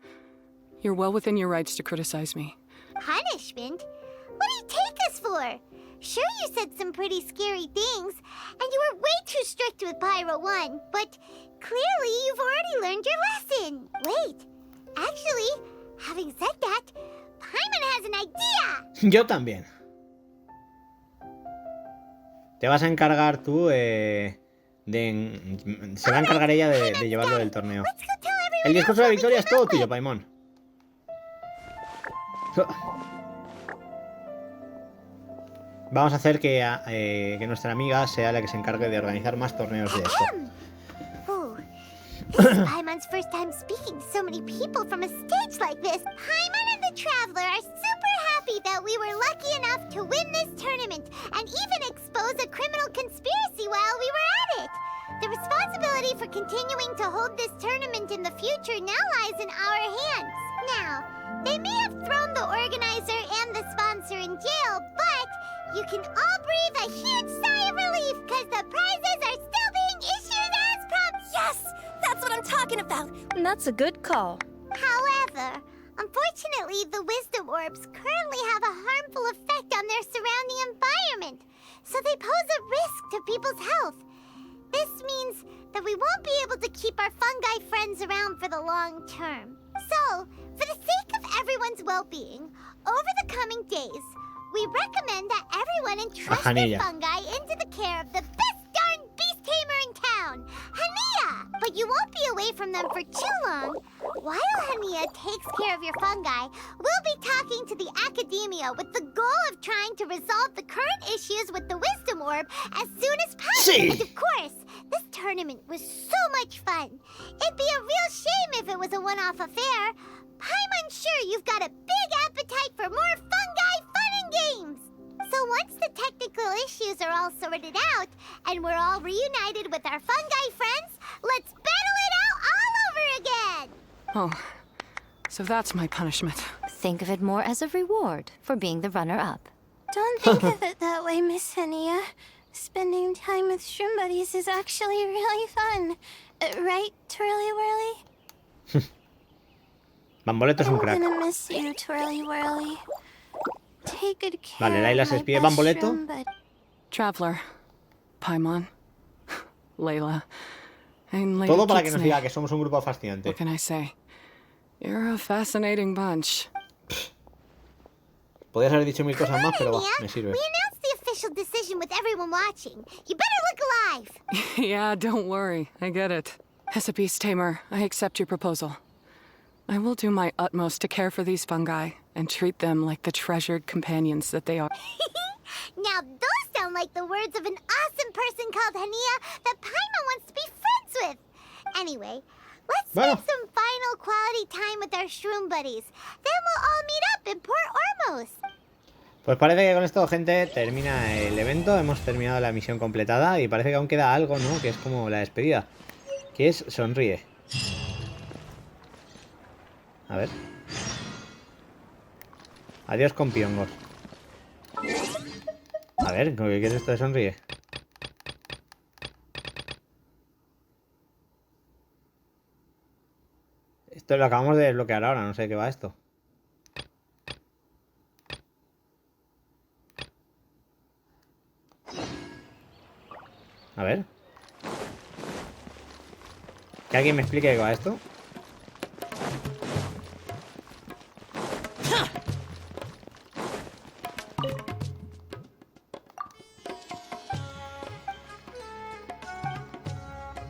You're well within your rights to criticize me. Punishment? What do you take us for? Sure, you said some pretty scary things, and you were way too strict with Pyro 1, but clearly you've already learned your lesson. Wait, actually, having said that, Paimon has an idea! Yo también. Te vas a encargar tú se va a encargar ella de llevarlo del torneo. El discurso de la victoria es todo tuyo, Paimon. Vamos a hacer que nuestra amiga sea la que se encargue de organizar más torneos de esto. This is Paimon's first time speaking to so many people from a stage like this. Paimon and the Traveler are super happy that we were lucky enough to win this tournament and even expose a criminal conspiracy while we were at it. The responsibility for continuing to hold this tournament in the future now lies in our hands. Now, they may have thrown the organizer and the sponsor in jail, but you can all breathe a huge sigh of relief because the prizes are still being issued as promised. Yes! That's what I'm talking about! That's a good call. However, unfortunately, the wisdom orbs currently have a harmful effect on their surrounding environment, so they pose a risk to people's health. This means that we won't be able to keep our fungi friends around for the long term. So, for the sake of everyone's well-being, over the coming days, we recommend that everyone entrust their fungi into the care of the best darn beast tamer in town, Hania! But you won't be away from them for too long. While Hania takes care of your fungi, we'll be talking to the academia with the goal of trying to resolve the current issues with the wisdom orb as soon as possible. Sí. And of course, this tournament was so much fun. It'd be a real shame if it was a one-off affair. I'm sure you've got a big appetite for more fungi fun and games. So once the technical issues are all sorted out, and we're all reunited with our fungi friends, let's battle it out all over again! Oh, so that's my punishment. Think of it more as a reward for being the runner-up. Don't think of it that way, Miss Hania. Spending time with shroom buddies is actually really fun. Right, Twirly Whirly? Bamboleto es un I'm crack. gonna miss you, Twirly Whirly. Take good care. Vale, Layla se of my despide. best Bamboleto. shroom bud. Traveler. Paimon. Layla. And Lady Todo para que nos Kitsune. diga que somos un grupo fascinante. What can I say? You're a fascinating bunch. Podrías haber dicho mil cosas más, pero va, Hania, me sirve. we announced the official decision with everyone watching. You better look alive! Yeah, don't worry. I get it. As a beast tamer, I accept your proposal. I will do my utmost to care for these fungi and treat them like the treasured companions that they are. Now those sound like the words of an awesome person called Hania that Paimon wants to be friends with. Anyway, let's spend some final quality time with our shroom buddies. Then we'll all meet up in Port Ormos. Pues parece que con esto, gente, termina el evento. Hemos terminado la misión completada y parece que aún queda algo, ¿no? Que es como la despedida. Que es sonríe. A ver. Adiós, compiongos. A ver, ¿qué es esto de sonríe? Esto lo acabamos de desbloquear ahora, no sé de qué va esto. A ver. Que alguien me explique de qué va esto.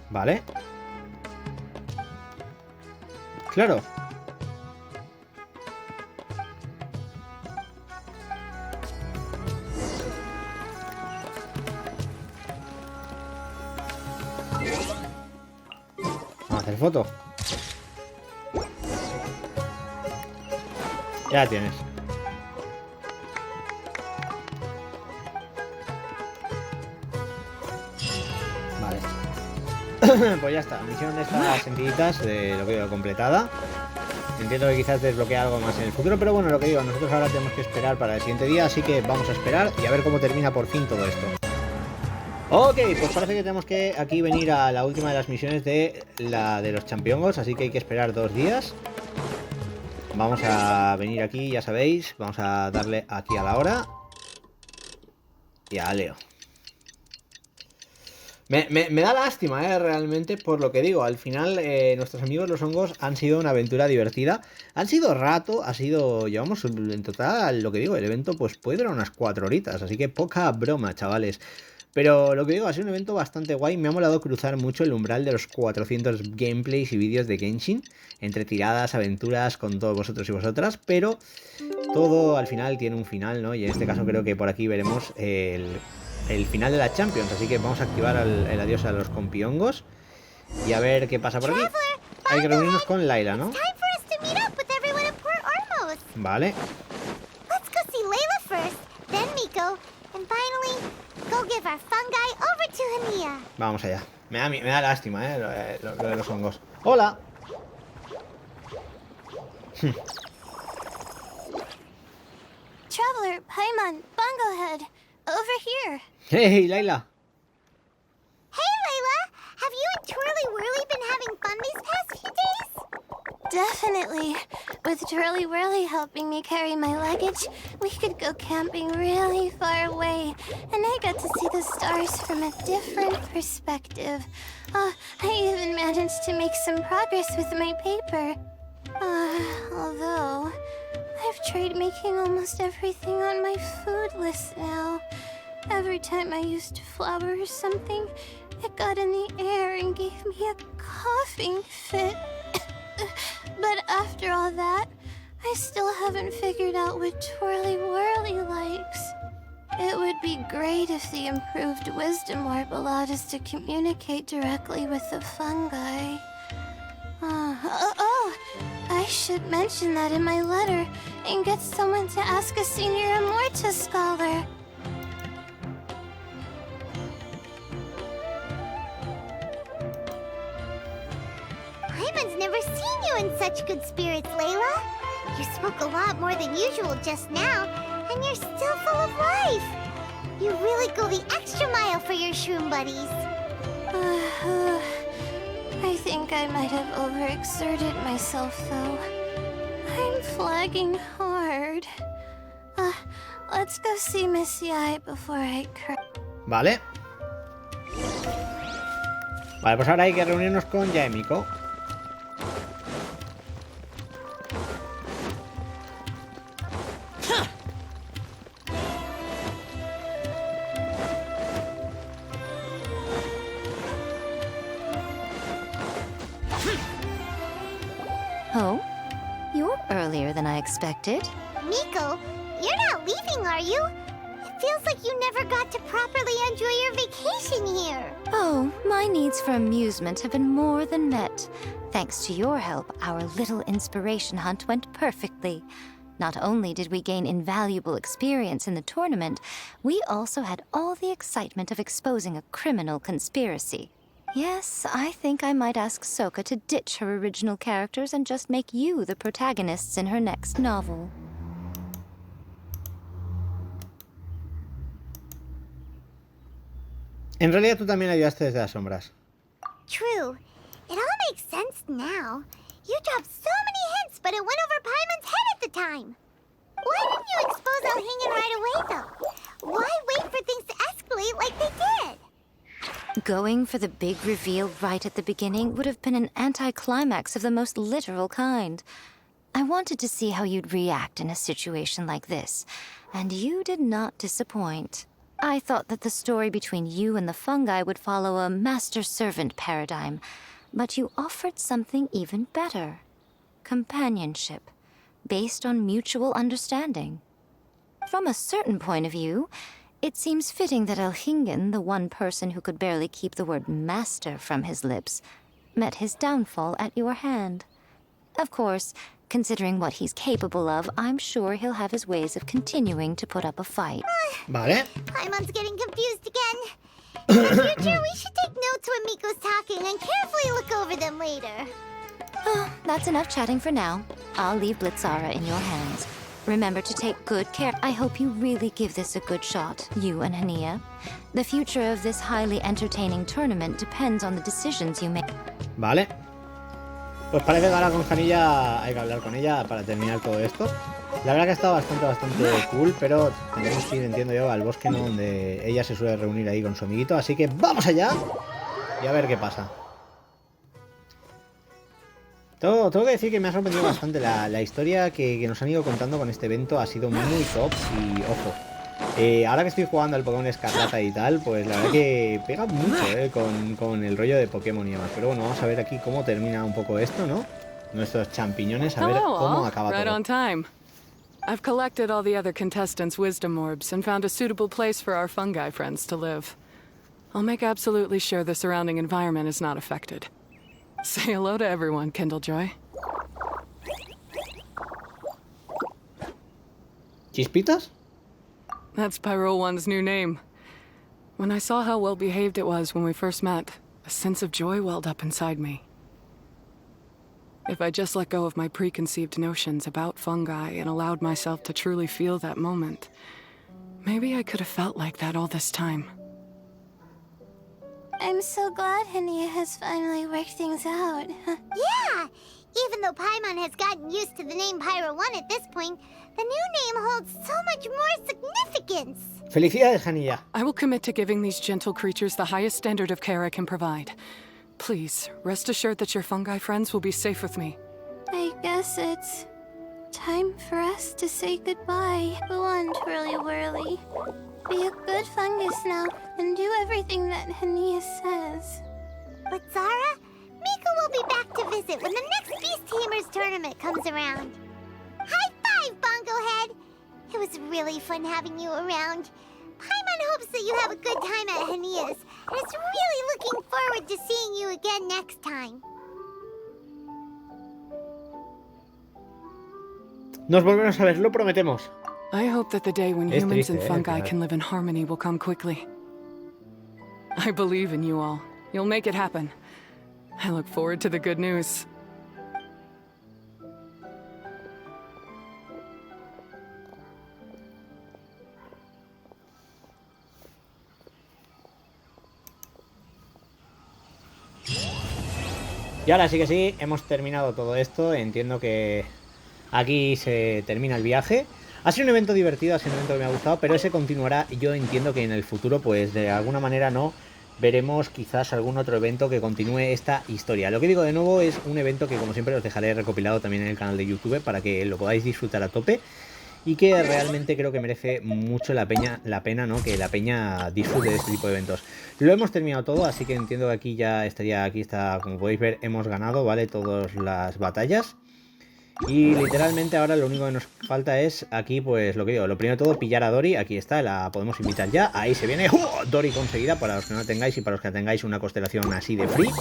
Vale. Claro. Vamos a hacer foto. Ya la tienes. Pues ya está, misión de estas sencillitas, lo que digo, completada. Entiendo que quizás desbloquea algo más en el futuro, pero bueno, lo que digo, nosotros ahora tenemos que esperar para el siguiente día, así que vamos a esperar y a ver cómo termina por fin todo esto. Ok, pues parece que tenemos que aquí venir a la última de las misiones de la de los Chámpiñons, así que hay que esperar 2 días. Vamos a venir aquí, ya sabéis, vamos a darle aquí a la hora y a Leo. Me da lástima, realmente, por lo que digo. Al final, nuestros amigos los hongos han sido una aventura divertida. Han sido rato, llevamos en total, lo que digo, el evento pues puede durar unas 4 horitas. Así que poca broma, chavales. Pero lo que digo, ha sido un evento bastante guay. Me ha molado cruzar mucho el umbral de los 400 gameplays y vídeos de Genshin. Entre tiradas, aventuras con todos vosotros y vosotras. Pero todo al final tiene un final, ¿no? Y en este caso creo que por aquí veremos el final de la Chámpiñons, así que vamos a activar el adiós a los compihongos y a ver qué pasa por aquí. Hay que reunirnos con Layla, ¿no? Vale. Vamos allá. Me da lástima, lo de los hongos. ¡Hola! Traveler, Paimon, Bongohead, over here. Hey, Layla. Hey, Layla! Have you and Twirly Whirly been having fun these past few days? Definitely. With Twirly Whirly helping me carry my luggage, we could go camping really far away, and I got to see the stars from a different perspective. I even managed to make some progress with my paper. Although, I've tried making almost everything on my food list now. Every time I used flour or something, it got in the air and gave me a coughing fit. But after all that, I still haven't figured out what Twirly Whirly likes. It would be great if the improved wisdom orb allowed us to communicate directly with the fungi. I should mention that in my letter and get someone to ask a senior Immorta scholar. Paimon's never seen you in such good spirits, Layla. You spoke a lot more than usual just now, and you're still full of life. You really go the extra mile for your shroom buddies. I think I might have overexerted myself, though. I'm flagging hard. Let's go see Miss Yai before I cry. Vale. Vale, pues ahora hay que reunirnos con Yaemiko. Oh? You're earlier than I expected. Miko, you're not leaving, are you? It feels like you never got to properly enjoy your vacation here. Oh, my needs for amusement have been more than met. Thanks to your help, our little inspiration hunt went perfectly. Not only did we gain invaluable experience in the tournament, we also had all the excitement of exposing a criminal conspiracy. Yes, I think I might ask Soka to ditch her original characters and just make you the protagonists in her next novel. En realidad tú también ayudaste desde las sombras. True. It all makes sense now. You dropped so many hints, but it went over Paimon's head at the time. Why didn't you expose Elhingen right away, though? Why wait for things to escalate like they did? Going for the big reveal right at the beginning would have been an anticlimax of the most literal kind. I wanted to see how you'd react in a situation like this, and you did not disappoint. I thought that the story between you and the fungi would follow a master-servant paradigm, but you offered something even better. Companionship, based on mutual understanding. From a certain point of view, it seems fitting that Elhingen, the one person who could barely keep the word master from his lips, met his downfall at your hand. Of course, considering what he's capable of, I'm sure he'll have his ways of continuing to put up a fight. Vale. Paimon's getting confused again. In the future, we should take notes when Miko's talking and carefully look over them later. Oh, that's enough chatting for now. I'll leave Blitzara in your hands. Remember to take good care. I hope you really give this a good shot, you and Hania. The future of this highly entertaining tournament depends on the decisions you make. Vale. Pues parece que ahora con Janilla hay que hablar con ella para terminar todo esto. La verdad que ha estado bastante cool, pero tendremos que ir, entiendo yo, al bosque, ¿no? Donde ella se suele reunir ahí con su amiguito. Así que vamos allá y a ver qué pasa. Tengo que decir que me ha sorprendido bastante la historia que nos han ido contando con este evento. Ha sido muy top y ojo. Ahora que estoy jugando al Pokémon Escarlata y tal, pues la verdad que pega mucho con el rollo de Pokémon y demás. Pero bueno, vamos a ver aquí cómo termina un poco esto, ¿no? Nuestros champiñones, a ver cómo acaba todo. Right on time. I've collected all the other contestants' wisdom orbs and found a suitable place for our fungi friends to live. I'll make absolutely sure the surrounding environment is not affected. Say hello to everyone, Kindlejoy. ¿Chispitas? That's Pyro One's new name. When I saw how well behaved it was when we first met, a sense of joy welled up inside me. If I just let go of my preconceived notions about fungi and allowed myself to truly feel that moment, maybe I could have felt like that all this time. I'm so glad Hania has finally worked things out. Yeah! Even though Paimon has gotten used to the name Pyro 1 at this point, the new name holds so much more significance. Felicidades, Janilla. I will commit to giving these gentle creatures the highest standard of care I can provide. Please, rest assured that your fungi friends will be safe with me. I guess it's time for us to say goodbye. Go on, Twirly Whirly. Be a good fungus now, and do everything that Hania says. But Zara, Miko will be back to visit when the next Beast Tamers tournament comes around. High five, Bongo Head! It was really fun having you around. Paimon hopes that you have a good time at Hania's, and is really looking forward to seeing you again next time. Nos volvemos a ver, lo prometemos. I hope that the day when humans and fungi can live in harmony will come quickly. I believe in you all. You'll make it happen. I look forward to the good news. Y ahora sí que sí, hemos terminado todo esto. Entiendo que aquí se termina el viaje. Ha sido un evento divertido, ha sido un evento que me ha gustado, pero ese continuará. Yo entiendo que en el futuro, pues de alguna manera no, veremos quizás algún otro evento que continúe esta historia. Lo que digo de nuevo es un evento que, como siempre, os dejaré recopilado también en el canal de YouTube para que lo podáis disfrutar a tope. Y que realmente creo que merece mucho la pena, ¿no? Que la peña disfrute de este tipo de eventos. Lo hemos terminado todo, así que entiendo que aquí ya estaría, aquí está, como podéis ver, hemos ganado, ¿vale? Todas las batallas. Y literalmente ahora lo único que nos falta es aquí, pues lo que digo, lo primero de todo, pillar a Dory. Aquí está, la podemos invitar ya. Ahí se viene, Dory conseguida, para los que no tengáis y para los que tengáis una constelación así de free.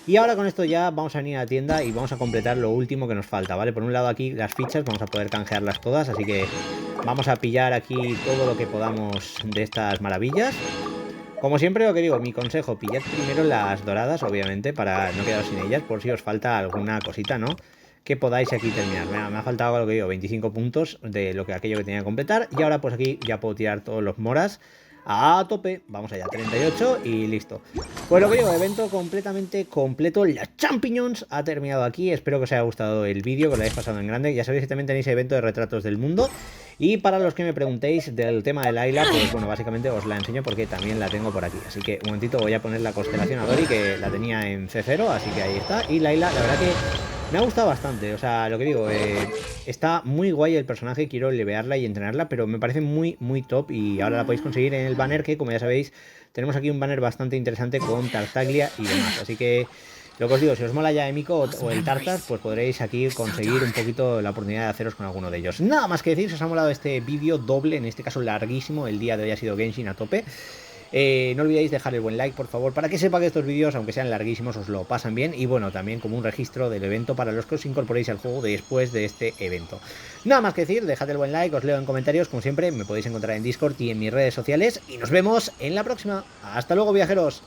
Y ahora con esto ya vamos a venir a la tienda y vamos a completar lo último que nos falta, ¿vale? Por un lado aquí las fichas, vamos a poder canjearlas todas, así que vamos a pillar aquí todo lo que podamos de estas maravillas. Como siempre lo que digo, mi consejo, pillad primero las doradas, obviamente, para no quedaros sin ellas, por si os falta alguna cosita, ¿no? Que podáis aquí terminar. Me ha faltado lo que digo, 25 puntos de lo que aquello que tenía que completar. Y ahora pues aquí ya puedo tirar todos los moras a tope. Vamos allá, 38 y listo. Pues lo que digo, evento completamente completo. La Chámpiñons ha terminado aquí. Espero que os haya gustado el vídeo, que lo hayáis pasado en grande. Ya sabéis que también tenéis evento de retratos del mundo. Y para los que me preguntéis del tema de Layla, pues bueno, básicamente os la enseño porque también la tengo por aquí. Así que un momentito, voy a poner la constelación a Dory, que la tenía en C0, así que ahí está. Y Layla, la verdad que me ha gustado bastante, o sea, lo que digo, está muy guay el personaje, quiero levearla y entrenarla, pero me parece muy, muy top y ahora la podéis conseguir en el banner que, como ya sabéis, tenemos aquí un banner bastante interesante con Tartaglia y demás, así que lo que os digo, si os mola ya Emiko o el Tartar, pues podréis aquí conseguir un poquito la oportunidad de haceros con alguno de ellos. Nada más que decir, si os ha molado este vídeo doble, en este caso larguísimo, el día de hoy ha sido Genshin a tope. No olvidéis dejar el buen like, por favor, para que sepa que estos vídeos, aunque sean larguísimos, os lo pasan bien. Y bueno, también como un registro del evento para los que os incorporéis al juego después de este evento. Nada más que decir, dejad el buen like, os leo en comentarios, como siempre, me podéis encontrar en Discord y en mis redes sociales. Y nos vemos en la próxima. Hasta luego, viajeros.